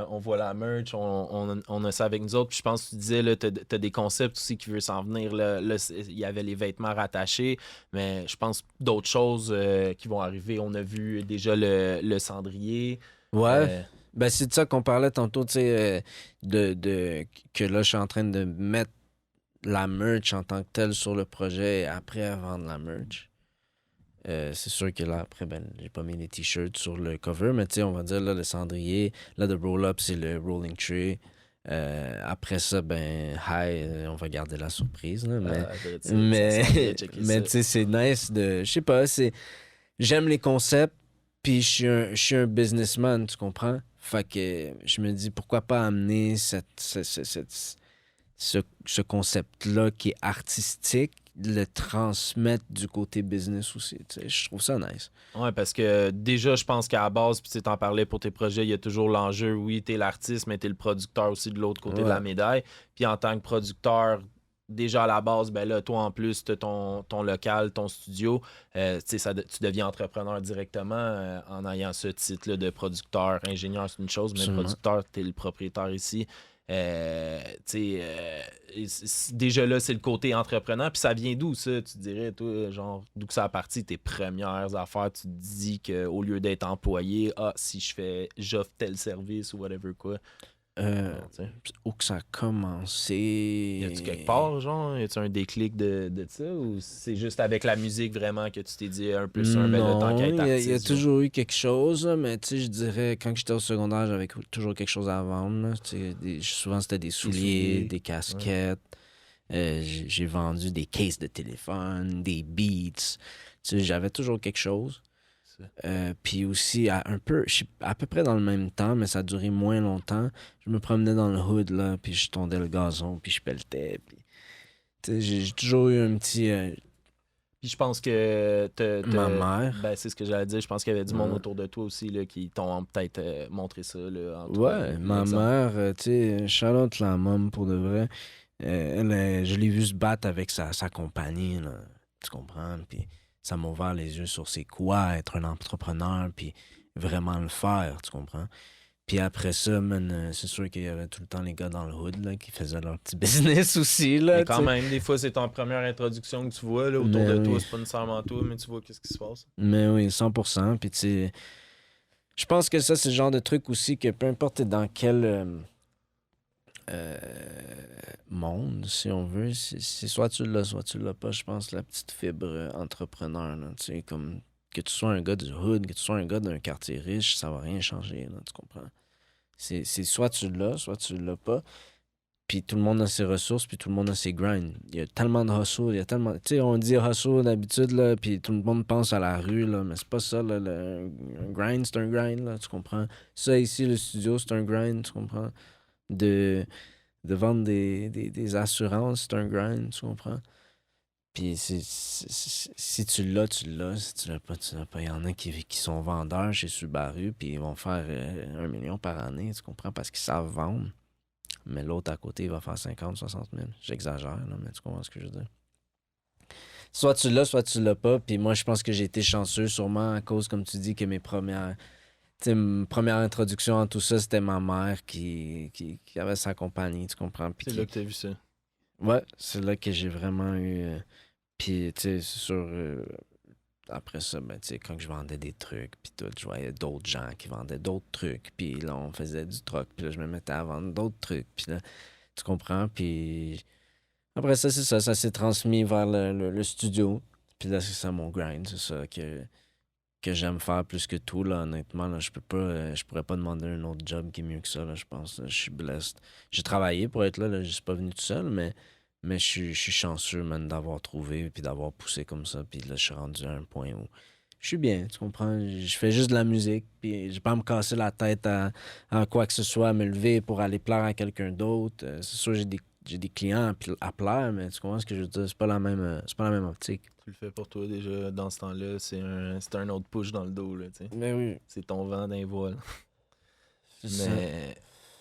on voit la merch, on a ça avec nous autres. Puis je pense que tu disais, là, t'as des concepts aussi qui veulent s'en venir. Là, il y avait les vêtements rattachés, mais je pense d'autres choses qui vont arriver. On a vu déjà le cendrier. Ouais. Ben, c'est de ça qu'on parlait tantôt, tu sais, que là, je suis en train de mettre la merch en tant que telle sur le projet et après vendre la merch. C'est sûr que là, après, ben, j'ai pas mis les t-shirts sur le cover, mais tu sais, on va dire, là, le cendrier, là, le roll-up, c'est le rolling tree. Après ça, ben, on va garder la surprise, là, mais tu sais, c'est nice de... Je sais pas, j'aime les concepts, puis je suis un businessman, tu comprends? Fait que je me dis, pourquoi pas amener ce concept-là qui est artistique, le transmettre du côté business aussi. Tu sais, je trouve ça nice. Ouais, parce que déjà, je pense qu'à la base, puis tu t'en parlais pour tes projets, il y a toujours l'enjeu, oui, t'es l'artiste, mais t'es le producteur aussi de l'autre côté de la médaille. Puis en tant que producteur, déjà à la base, ben là, toi en plus, t'as ton local, ton studio, tu sais, tu deviens entrepreneur directement en ayant ce titre-là de producteur. Ingénieur, c'est une chose, mais Absolument. producteur, t'es le propriétaire ici. Déjà là, c'est le côté entrepreneur. Puis ça vient d'où, ça, tu dirais, toi, genre, d'où que ça a parti, tes premières affaires, tu te dis qu'au lieu d'être employé, si j'offre tel service ou whatever quoi. Où que ça a commencé? Y a-tu quelque part, genre, y a-tu un déclic de ça, ou c'est juste avec la musique vraiment que tu t'es dit un peu ça, ben là, tant qu'à être artiste, il y a genre. toujours eu quelque chose, là, mais tu sais, je dirais, quand j'étais au secondaire, j'avais toujours quelque chose à vendre. Là, tu sais, souvent, c'était des souliers, des casquettes. J'ai vendu des cases de téléphone, des beats. Tu sais, j'avais toujours quelque chose. Puis aussi, à peu près dans le même temps, mais ça a duré moins longtemps, je me promenais dans le hood, là, puis je tondais le gazon, puis je pelletais. Puis... Tu sais, j'ai toujours eu un petit... Puis je pense que Ma mère. Ben, c'est ce que j'allais dire. Je pense qu'il y avait du monde autour de toi aussi là, qui t'ont peut-être montré ça. Là, Ma mère, tu sais, Charlotte la môme pour de vrai. Je l'ai vu se battre avec sa compagnie, là, tu comprends? Puis ça m'a ouvert les yeux sur c'est quoi être un entrepreneur, puis vraiment le faire, tu comprends? Puis après ça, man, c'est sûr qu'il y avait tout le temps les gars dans le hood là, qui faisaient leur petit business aussi. Là, Mais quand t'sais. même, des fois, c'est ton première introduction que tu vois là, autour Mais de toi. oui. C'est pas nécessairement toi, mais tu vois qu'est-ce qui se passe. Mais oui, 100%. Puis tu sais, je pense que ça, c'est le genre de truc aussi que peu importe t'es dans quel euh, monde, si on veut, c'est soit tu l'as pas. Je pense la petite fibre entrepreneur, là, tu sais, comme que tu sois un gars du hood, que tu sois un gars d'un quartier riche, ça va rien changer, là, tu comprends? C'est soit tu l'as pas. Puis tout le monde a ses ressources, puis tout le monde a ses grinds. Il y a tellement de hustle, il y a tellement... Tu sais, on dit hustle d'habitude, là, puis tout le monde pense à la rue, là, mais c'est pas ça, là. Un grind, c'est un grind, là, tu comprends? Ça, ici, le studio, c'est un grind, tu comprends? De, de vendre des assurances, c'est un grind, tu comprends? Puis si tu l'as, tu l'as. Si tu l'as pas, tu l'as pas. Il y en a qui sont vendeurs chez Subaru, puis ils vont faire 1 million par année, tu comprends? Parce qu'ils savent vendre. Mais l'autre à côté, il va faire 50, 60 000. J'exagère, là, mais tu comprends ce que je veux dire. Soit tu l'as pas. Puis moi, je pense que j'ai été chanceux, sûrement à cause, comme tu dis, que mes premières... Tu sais, ma première introduction en tout ça, c'était ma mère qui avait sa compagnie, tu comprends? Puis C'est là que t'as vu ça. Ouais, c'est là que j'ai vraiment eu... Puis, tu sais, c'est sûr... après ça, ben, tu sais, quand je vendais des trucs, puis tout, je voyais d'autres gens qui vendaient d'autres trucs, puis là, on faisait du troc, puis là, je me mettais à vendre d'autres trucs, puis là, tu comprends, puis après ça, c'est ça s'est transmis vers le studio, puis là, c'est ça mon grind, c'est ça que j'aime faire plus que tout, là, honnêtement, là, je pourrais pas demander un autre job qui est mieux que ça, là, je pense, là, je suis blessed. J'ai travaillé pour être là, je suis pas venu tout seul, mais je suis chanceux, man, d'avoir trouvé puis d'avoir poussé comme ça. Puis là, je suis rendu à un point où je suis bien, tu comprends? Je fais juste de la musique, puis j'ai pas à me casser la tête à quoi que ce soit, à me lever pour aller plaire à quelqu'un d'autre. C'est sûr, j'ai des clients à plaire, mais tu comprends ce que je veux dire? C'est pas la même optique. Tu le fais pour toi déjà dans ce temps-là. C'est un autre push dans le dos, là, tu sais. Mais oui, C'est ton vent d'un voile. c'est ça. Mais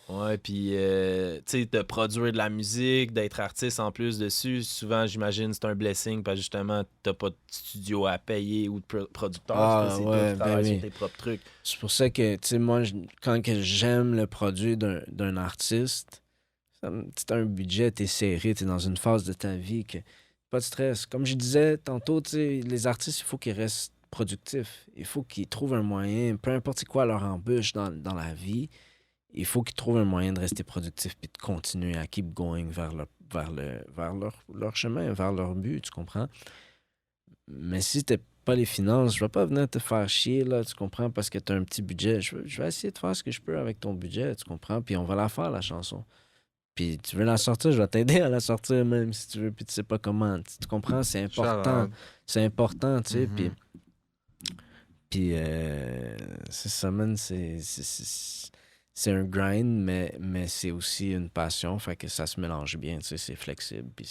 ouais, puis tu sais, de produire de la musique, d'être artiste en plus dessus, souvent j'imagine c'est un blessing parce que justement t'as pas de studio à payer ou de producteur, Ah, c'est toi ouais, qui ben travailles oui. sur tes propres trucs. C'est pour ça que, tu sais, moi, quand que j'aime le produit d'un artiste, c'est un budget, t'es serré, t'es dans une phase de ta vie que pas de stress. Comme je disais tantôt, tu sais, les artistes, il faut qu'ils restent productifs. Il faut qu'ils trouvent un moyen, peu importe c'est quoi leur embûche dans la vie, il faut qu'ils trouvent un moyen de rester productif puis de continuer à keep going vers leur chemin, vers leur but, tu comprends? Mais si t'as pas les finances, je vais pas venir te faire chier, là, tu comprends, parce que t'as un petit budget. Je vais essayer de faire ce que je peux avec ton budget, tu comprends? Puis on va la faire, la chanson. Puis tu veux la sortir, je vais t'aider à la sortir même si tu veux, puis tu sais pas comment. Tu comprends? C'est important. Shout-out. C'est important, tu sais. Mhm. Puis c'est ça, man. C'est un grind, mais c'est aussi une passion. Fait que ça se mélange bien, tu sais. C'est flexible, puis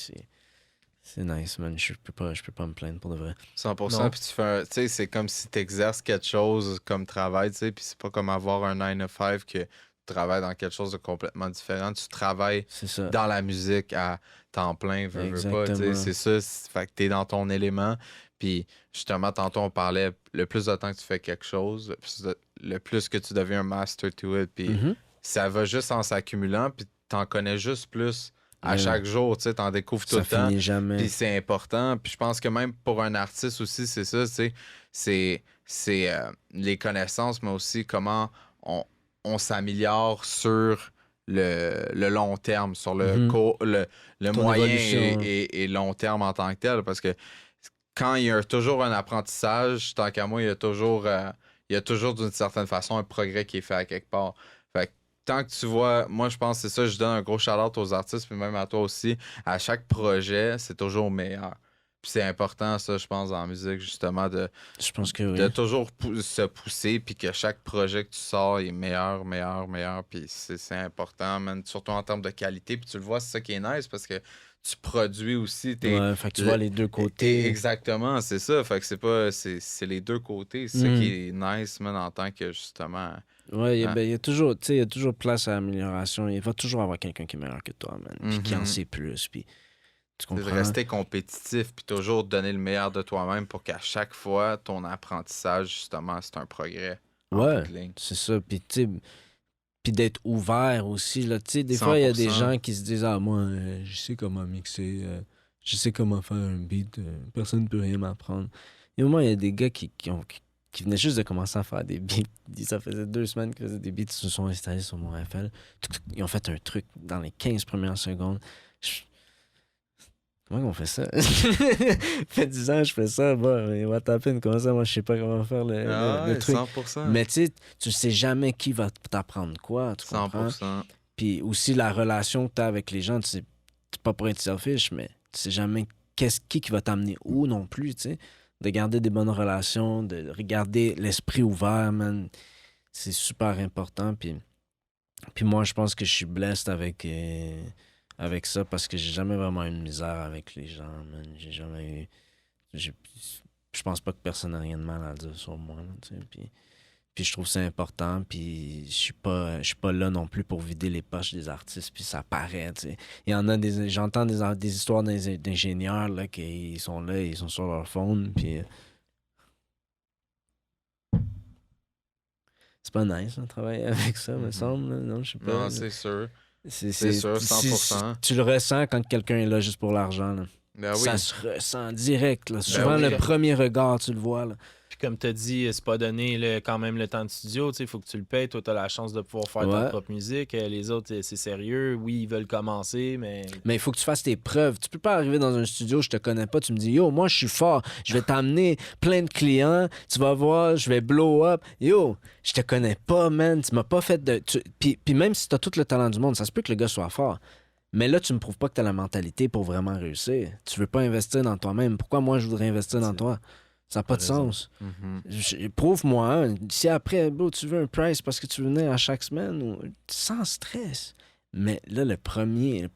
c'est nice, man. Je peux pas me plaindre pour de vrai. 100%, Non. puis tu fais tu sais, c'est comme si tu exerces quelque chose comme travail, tu sais, puis c'est pas comme avoir un 9 to 5 que tu travailles dans quelque chose de complètement différent. Tu travailles C'est ça. dans la musique à temps plein, veux pas, tu sais, Exactement. c'est ça. Fait que t'es dans ton élément, puis justement, tantôt, on parlait, le plus de temps que tu fais quelque chose, le plus que tu deviens un master to it, puis Mhm. ça va juste en s'accumulant, puis t'en connais juste plus à Ouais. chaque jour, tu sais, t'en découvres tout Ça le temps. finit jamais. Puis c'est important. Puis je pense que même pour un artiste aussi, c'est ça, tu sais, c'est les connaissances, mais aussi comment on s'améliore sur le long terme, sur Mhm. le Ton moyen évolution. et long terme en tant que tel. Parce que quand il y a toujours un apprentissage, tant qu'à moi, il y a toujours d'une certaine façon un progrès qui est fait à quelque part. Fait que tant que tu vois, moi je pense que c'est ça, je donne un gros shout-out aux artistes, puis même à toi aussi. À chaque projet, c'est toujours meilleur. Puis c'est important, ça, je pense, en musique, justement, Je pense que de oui. toujours se pousser, puis que chaque projet que tu sors est meilleur, meilleur, meilleur. Puis c'est important, man, surtout en termes de qualité. Puis tu le vois, c'est ça qui est nice, parce que tu produis aussi tes. Ouais, fait que tu vois les deux côtés. Exactement, c'est ça. Fait que c'est pas. C'est les deux côtés. C'est ça Mhm. qui est nice, man, en tant que justement. Ouais, Hein. ben, il y a toujours, tu sais, il y a toujours place à amélioration. Il va toujours avoir quelqu'un qui est meilleur que toi, man. Puis qui en Mhm. sait plus. Puis tu C'est de comprends? rester compétitif, puis toujours donner le meilleur de toi-même pour qu'à chaque fois, ton apprentissage, justement, c'est un progrès en Ouais, bout de ligne. c'est ça. Puis tu sais, Puis d'être ouvert aussi. Là. Tu sais, des fois, il y a des 100%. gens qui se disent « Ah, moi, je sais comment mixer, je sais comment faire un beat, personne ne peut rien m'apprendre. » Et au moins, il y a des gars qui venaient juste de commencer à faire des beats. Ça faisait 2 semaines qu'ils faisaient des beats, ils se sont installés sur mon FL. Ils ont fait un truc dans les 15 premières secondes. Comment on fait ça? Ça fait 10 ans que je fais ça. Bon, mais what happened? Comment ça? Moi, je sais pas comment faire le truc. 100%. Mais tu sais, tu sais jamais qui va t'apprendre quoi, tu comprends? 100%. Puis aussi, la relation que tu as avec les gens, tu sais, c'est pas pour être selfish, mais tu sais jamais qui va t'amener où non plus, tu sais. De garder des bonnes relations, de regarder l'esprit ouvert, man. C'est super important. Puis moi, je pense que je suis blessed avec ça parce que j'ai jamais vraiment eu de misère avec les gens, man. J'ai jamais eu... Je pense pas que personne n'a rien de mal à dire sur moi, là, tu sais. Puis je trouve ça important, puis je suis pas là non plus pour vider les poches des artistes, puis ça paraît, tu sais. Il y en a j'entends des histoires d'ingénieurs, là, qui sont là, ils sont sur leur phone, puis... C'est pas nice, de travailler avec ça, me semble, là. Non, je sais pas. Non, là. c'est sûr. C'est sûr, 100%. tu le ressens quand quelqu'un est là juste pour l'argent, là. Ben oui. Ça se ressent direct, là. Souvent, oui. le premier regard, tu le vois, là. Puis comme tu as dit, c'est pas donné quand même le temps de studio. Il faut que tu le payes. Toi, tu as la chance de pouvoir faire ta Ouais. propre musique. Les autres, c'est sérieux. Oui, ils veulent commencer, mais. Mais il faut que tu fasses tes preuves. Tu peux pas arriver dans un studio, je te connais pas, tu me dis, yo, moi, je suis fort, je vais t'amener plein de clients, tu vas voir, je vais blow up. Yo, je te connais pas, man, tu m'as pas fait de... Puis même si t'as tout le talent du monde, ça se peut que le gars soit fort. Mais là, tu me prouves pas que t'as la mentalité pour vraiment réussir. Tu veux pas investir dans toi-même. Pourquoi moi, je voudrais investir dans toi? Ça n'a pas de raison. sens. Mhm. Prouve-moi, hein. Si après, bro, tu veux un price parce que tu venais à chaque semaine, sans stress. Mais là, la première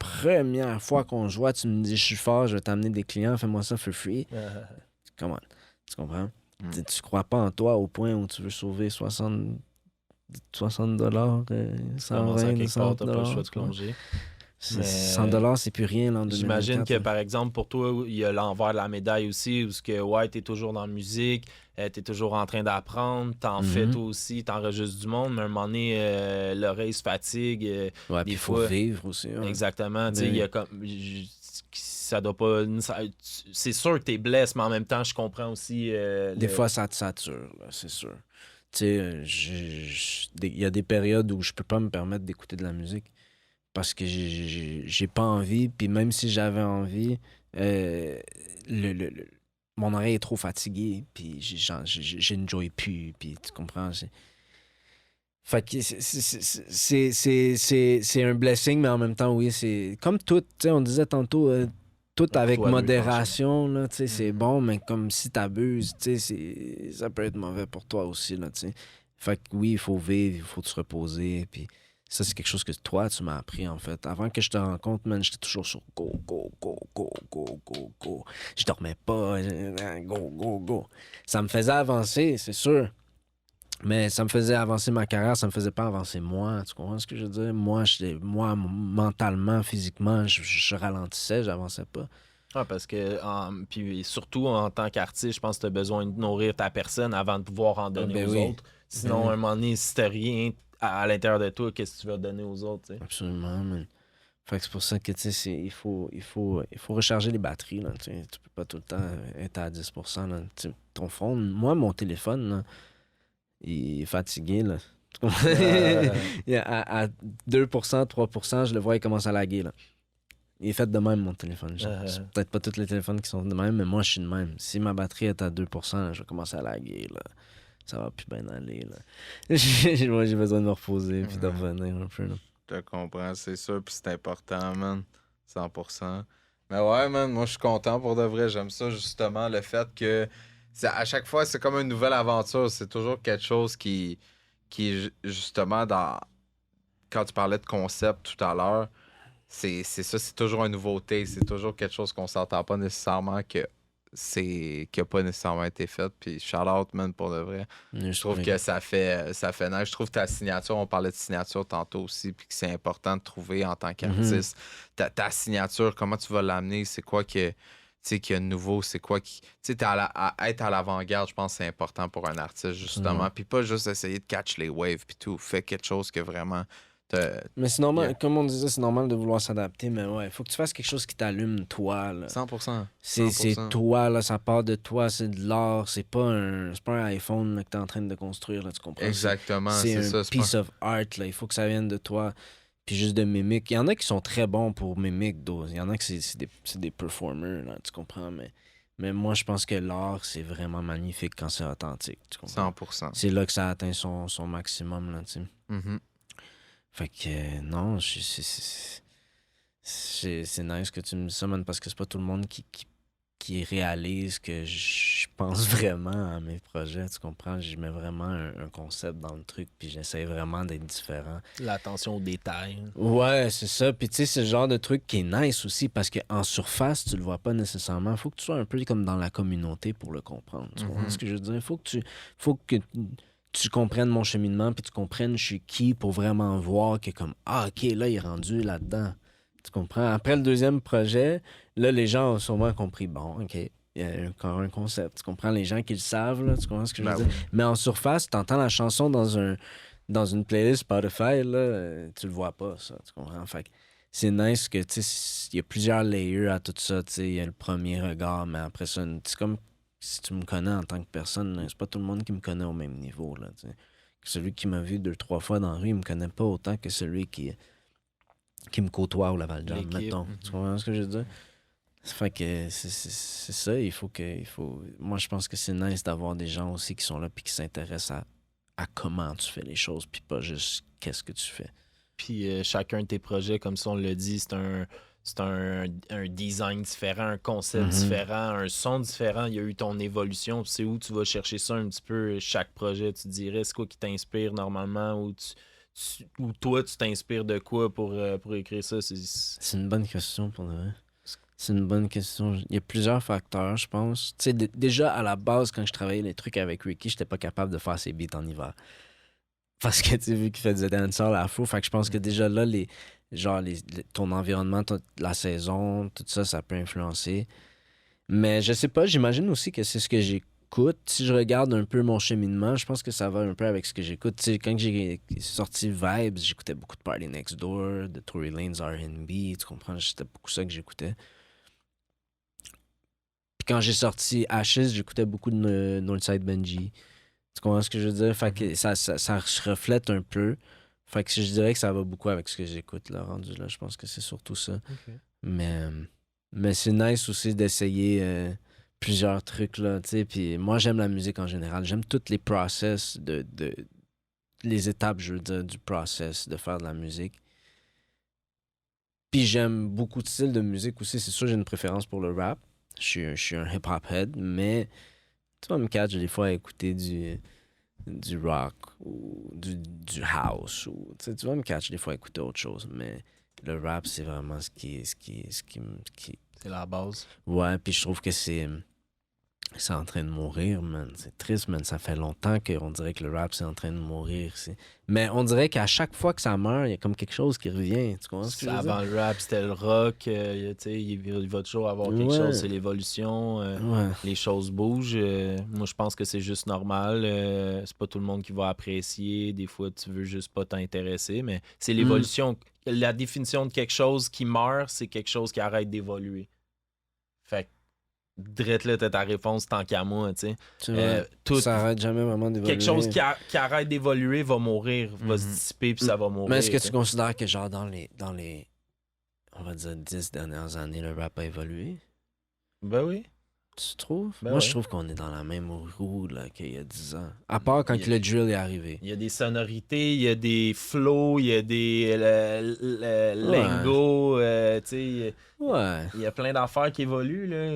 fois qu'on se voit, tu me dis, je suis fort, je vais t'amener des clients, fais-moi ça for free. Come on. Tu comprends? Tu crois pas en toi au point où tu veux sauver 60 $, Tu commences à 120, quelque part, t'as pas le 100 choix de plonger. Mais, $100, c'est plus rien là, en 2024. J'imagine que, là. par exemple, pour toi, il y a l'envers de la médaille aussi, où t'es toujours dans la musique, t'es toujours en train d'apprendre, t'en fais toi aussi, t'enregistres du monde, mais à un moment donné, l'oreille se fatigue. Ouais, des puis il faut fois- vivre aussi. hein. Exactement. Tu sais, Mais- il y a comme. Ça doit pas. C'est sûr que t'es blessé, mais en même temps, je comprends aussi. Des fois, ça te sature, là, c'est sûr. Tu sais, il y a des périodes où je peux pas me permettre d'écouter de la musique parce que j'ai pas envie. Puis même si j'avais envie, mon oreille est trop fatiguée. Puis j'enjoy plus. Puis tu comprends? Fait que c'est un blessing, mais en même temps, oui, c'est comme tout. Tu sais, on disait tantôt, tout avec Faut allouer modération, là, tu sais, c'est Mhm. bon, mais comme si t'abuses, tu sais, ça peut être mauvais pour toi aussi, là, tu sais. Fait que oui, il faut vivre, il faut se reposer, puis ça, c'est quelque chose que toi, tu m'as appris, en fait. Avant que je te rencontre, man, j'étais toujours sur go, go, go, go, go, go, go. Je dormais pas, go, go, go. Ça me faisait avancer, c'est sûr. Mais ça me faisait avancer ma carrière, ça me faisait pas avancer moi. Tu comprends ce que je veux dire? Moi mentalement, physiquement, je ralentissais, j'avançais pas. Ah, parce que, puis surtout en tant qu'artiste, je pense que tu as besoin de nourrir ta personne avant de pouvoir en donner ben aux oui. autres. Sinon, oui. à un moment donné, si t'as rien à l'intérieur de toi, qu'est-ce que tu vas donner aux autres? Tu sais? Absolument, man. Fait que c'est pour ça que, tu sais, il faut recharger les batteries, là. Tu sais. Tu peux pas tout le temps être à 10%, là. Tu sais, ton phone, moi, mon téléphone, là, il est fatigué, là. Tu comprends? À 2%, 3%, je le vois, il commence à laguer, là. Il est fait de même, mon téléphone. C'est peut-être pas tous les téléphones qui sont de même, mais moi, je suis de même. Si ma batterie est à 2%, là, je vais commencer à laguer, là. Ça va plus bien aller, là. Moi, j'ai besoin de me reposer puis de revenir un peu, là. Je te comprends, c'est sûr, puis c'est important, man. 100%. Mais ouais, man, moi, je suis content pour de vrai. J'aime ça, justement, le fait que à chaque fois, c'est comme une nouvelle aventure. C'est toujours quelque chose qui justement, quand tu parlais de concept tout à l'heure, c'est ça, c'est toujours une nouveauté. C'est toujours quelque chose qu'on s'entend pas nécessairement qui a pas nécessairement été fait. Puis shout out, man, pour de vrai. Je trouve que ça fait nice. Je trouve ta signature, on parlait de signature tantôt aussi, puis que c'est important de trouver en tant qu'artiste ta signature, comment tu vas l'amener, c'est quoi que sais, qu'il y a de nouveau, c'est quoi qui. Tu sais, être à l'avant-garde, je pense que c'est important pour un artiste, justement. Puis pas juste essayer de catch les waves, puis tout. Fais quelque chose que vraiment. Mais c'est normal, Yeah. comme on disait, c'est normal de vouloir s'adapter, mais ouais, faut que tu fasses quelque chose qui t'allume, toi, là. 100%. C'est 100%. toi, là, ça part de toi, c'est de l'art, c'est pas un iPhone là, que t'es en train de construire, là, tu comprends? Exactement, C'est c'est un ça. C'est piece pas... of art, là, il faut que ça vienne de toi. Puis juste de mimique. Il y en a qui sont très bons pour mimique, d'autres. Il y en a que c'est des performers, là, tu comprends? Mais moi, je pense que l'art, c'est vraiment magnifique quand c'est authentique, tu comprends? 100%. C'est là que ça atteint son maximum, là, tu sais. Mhm. Fait que non, c'est nice que tu me dis ça, man, parce que c'est pas tout le monde qui réalise que je pense vraiment à mes projets, tu comprends? Je mets vraiment un concept dans le truc, puis j'essaie vraiment d'être différent. L'attention aux détails. Ouais, c'est ça. Puis tu sais, c'est le genre de truc qui est nice aussi, parce qu'en surface, tu le vois pas nécessairement. Faut que tu sois un peu comme dans la communauté pour le comprendre. Tu comprends ce que je veux dire? Faut que tu comprennes mon cheminement, puis tu comprennes je suis qui pour vraiment voir que comme, ah, OK, là, il est rendu là-dedans. Tu comprends? Après le deuxième projet, là, les gens ont sûrement compris, bon, OK, il y a encore un concept. Tu comprends? Les gens qui le savent, là, tu comprends ce que je veux dire? Oui. Mais en surface, tu entends la chanson dans une playlist Spotify, là, tu le vois pas, ça. Tu comprends? Fait que c'est nice que, tu sais, il y a plusieurs layers à tout ça, tu sais. Il y a le premier regard, mais après ça, c'est comme si tu me connais en tant que personne, là, c'est pas tout le monde qui me connaît au même niveau, là, tu sais. Celui qui m'a vu 2-3 fois dans la rue, il me connaît pas autant que celui qui me côtoie au Laval-Jean, L'équipe. mettons. Tu comprends ce que je veux dire? Ça fait que c'est ça, moi je pense que c'est nice d'avoir des gens aussi qui sont là puis qui s'intéressent à comment tu fais les choses puis pas juste qu'est-ce que tu fais. Puis chacun de tes projets, comme ça on l'a dit, c'est un design différent, un concept différent, un son différent. Il y a eu ton évolution. C'est où tu vas chercher ça un petit peu chaque projet. Tu dirais, c'est quoi qui t'inspire normalement ou toi, tu t'inspires de quoi pour écrire ça? C'est une bonne question pour le vrai. C'est une bonne question. Il y a plusieurs facteurs, je pense. Tu sais, déjà, à la base, quand je travaillais les trucs avec Ricky, j'étais pas capable de faire ses beats en hiver. Parce que, tu sais, vu qu'il fait du dancehall afro, fait que je pense que déjà là, ton environnement, la saison, tout ça, ça peut influencer. Mais je sais pas, j'imagine aussi que c'est ce que j'écoute. Si je regarde un peu mon cheminement, je pense que ça va un peu avec ce que j'écoute. Tu sais, quand j'ai sorti Vibes, j'écoutais beaucoup de Party Next Door, de Tory Lanez R&B, tu comprends? C'était beaucoup ça que j'écoutais. Puis quand j'ai sorti Ashes, j'écoutais beaucoup de Northside Benji. Tu comprends ce que je veux dire? Fait que ça se reflète un peu. Fait que je dirais que ça va beaucoup avec ce que j'écoute, là, rendu là. Je pense que c'est surtout ça. Ok. Mais c'est nice aussi d'essayer plusieurs trucs, là, tu sais. Puis moi, j'aime la musique en général. J'aime toutes les process les étapes, je veux dire, du process de faire de la musique. Puis j'aime beaucoup de styles de musique aussi. C'est sûr, j'ai une préférence pour le rap. Je suis un hip-hop head, mais tu vas me catch des fois à écouter du rock ou du house. Ou, tu vas me catch des fois à écouter autre chose, mais le rap, c'est vraiment ce qui C'est la base. Ouais, puis je trouve que c'est en train de mourir, man. C'est triste, man. Ça fait longtemps qu'on dirait que le rap, c'est en train de mourir. Mais on dirait qu'à chaque fois que ça meurt, il y a comme quelque chose qui revient. Tu comprends ce que je veux dire? Avant le rap, c'était le rock. Tu sais, il va toujours avoir quelque Ouais. chose. C'est l'évolution. Ouais. Les choses bougent. Moi, je pense que c'est juste normal. C'est pas tout le monde qui va apprécier. Des fois, tu veux juste pas t'intéresser. Mais c'est l'évolution. La définition de quelque chose qui meurt, c'est quelque chose qui arrête d'évoluer. Fait que, drette là, t'as ta réponse tant qu'à moi, tu sais. C'est vrai. Ça arrête jamais vraiment d'évoluer. Quelque chose qui arrête d'évoluer va mourir, va se dissiper, puis ça va mourir. Mais est-ce que tu tu considères que, genre, dans les on va dire, 10 dernières années, le rap a évolué? Ben oui. Tu trouves? Ben Moi, ouais. je trouve qu'on est dans la même roue là, qu'il y a 10 ans. À part quand le drill est arrivé. Il y a des sonorités, il y a des flows, il y a des lingots, tu sais. Ouais. Il y a plein d'affaires qui évoluent, là.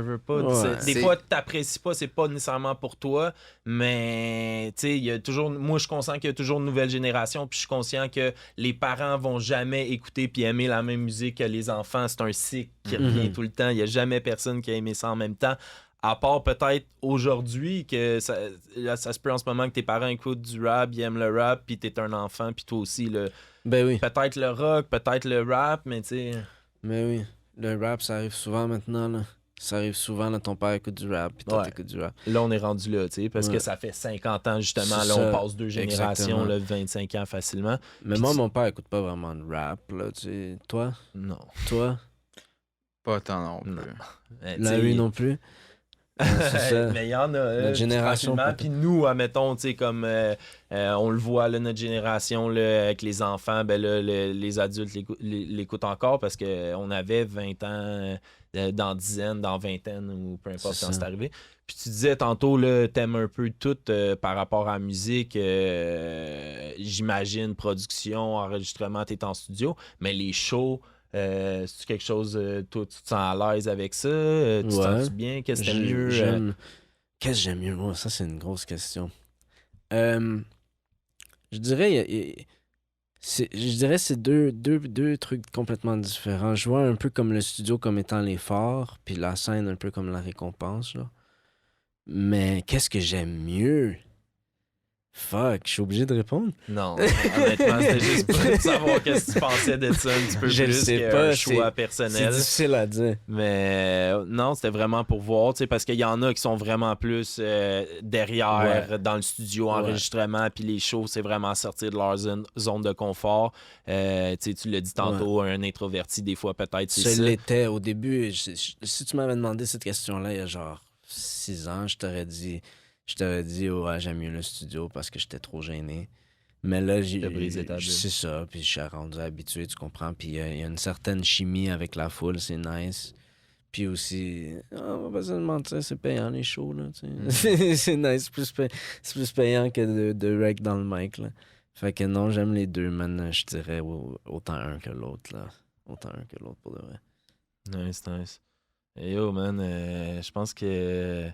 Veux pas. Ouais. Des fois, t'apprécies pas, c'est pas nécessairement pour toi, mais tu sais, il y a toujours. Moi, je suis conscient qu'il y a toujours une nouvelle génération, puis je suis conscient que les parents vont jamais écouter puis aimer la même musique que les enfants. C'est un cycle qui revient tout le temps. Il y a jamais personne qui a aimé ça en même temps. À part peut-être aujourd'hui, que ça se peut en ce moment que tes parents écoutent du rap, ils aiment le rap, puis t'es un enfant, puis toi aussi. Ben oui. Peut-être le rock, peut-être le rap, mais tu sais. Mais oui. Le rap, ça arrive souvent maintenant, là. Ça arrive souvent, là, ton père écoute du rap, puis toi, Ouais. t'écoutes du rap. Là, on est rendu là, tu sais, parce que Ouais. ça fait 50 ans, justement. C'est Là, ça, on passe 2 générations, exactement. là, 25 ans facilement. Mais Puis moi, tu- mon père écoute pas vraiment de rap, là, tu sais. Toi? Non. Toi? Pas tant non plus. Non. Mais, tu Larry sais, non plus? C'est ça. mais il y en a. Notre génération, tranquillement. peut-être. Puis nous, admettons, tu sais, comme on le voit, là, notre génération, là, avec les enfants, ben là, les adultes l'écoutent encore parce qu'on avait 20 ans, dans dizaines, dans vingtaine ou peu importe C'est quand ça. c'est arrivé. Puis tu disais tantôt, là, t'aimes un peu tout par rapport à la musique, j'imagine, production, enregistrement, t'es en studio, mais les shows. C'est quelque chose, toi, tu te sens à l'aise avec ça? Tu te Ouais. sens-tu bien? Qu'est-ce que t'aimes mieux? Qu'est-ce que j'aime mieux? Oh, ça, c'est une grosse question. Je dirais, je dirais c'est deux trucs complètement différents. Je vois un peu comme le studio comme étant l'effort, puis la scène un peu comme la récompense, là. Mais qu'est-ce que j'aime mieux? Fuck, je suis obligé de répondre? Non, honnêtement, c'était juste pour savoir qu'est-ce que tu pensais de ça un petit peu Je le plus sais qu'un pas, choix C'est personnel. difficile à dire. Mais non, c'était vraiment pour voir, tu sais, parce qu'il y en a qui sont vraiment plus derrière, dans le studio, Ouais. enregistrement, puis les shows, c'est vraiment sortir de leur zone de confort. Tu sais, tu l'as dit tantôt, un introverti, des fois, peut-être, c'est Ça ça. l'était au début. Si tu m'avais demandé cette question-là il y a genre 6 ans, je t'aurais dit, ouais, j'aime mieux le studio parce que j'étais trop gêné. Mais là, T'as brisé ta bulle. c'est ça, puis je suis rendu habitué, tu comprends. Puis il y a une certaine chimie avec la foule, c'est nice. Puis aussi, on va pas se mentir, c'est payant les shows, là, tu sais. C'est nice, c'est plus payant que de rec dans le mic, là. Fait que non, j'aime les deux, man. Je dirais autant un que l'autre, là. Autant un que l'autre, pour de vrai. Nice, nice. Et yo, man, je pense que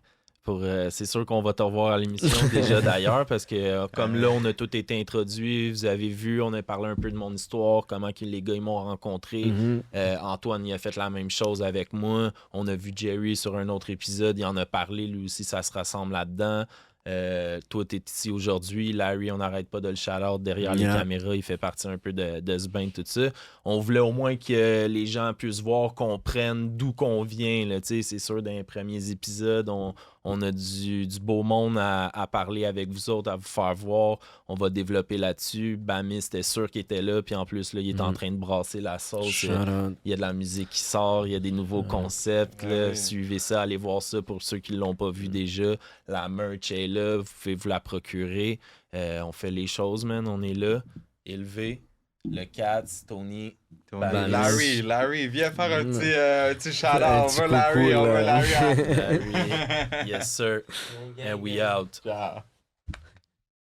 c'est sûr qu'on va te revoir à l'émission déjà d'ailleurs parce que comme là, on a tout été introduit, vous avez vu, on a parlé un peu de mon histoire, comment que les gars ils m'ont rencontré. Mhm. Antoine, il a fait la même chose avec moi. On a vu Jerry sur un autre épisode, il en a parlé, lui aussi, ça se rassemble là-dedans. Toi, t'es ici aujourd'hui. Larry, on n'arrête pas de le shout-out derrière les Yeah. caméras. Il fait partie un peu de ce bain, tout ça. On voulait au moins que les gens puissent voir, comprennent d'où qu'on vient. Là. C'est sûr, dans les premiers épisodes, on a du beau monde à parler avec vous autres, à vous faire voir. On va développer là-dessus. Bami, c'était sûr qu'il était là. Puis en plus, là, il est en train de brasser la sauce. Shout out. Il y a de la musique qui sort, il y a des nouveaux concepts. Là. oui. Suivez ça, allez voir ça pour ceux qui ne l'ont pas vu déjà. La merch est là, vous pouvez vous la procurer. On fait les choses, man. On est là. Élevé. Le Cats, Tony. Tony. Bamis. Larry, viens faire un Mm. petit shout-out. Un On petit veut Larry, coucou, on veut là. Larry. Larry. Yes, sir. And we out. Ciao.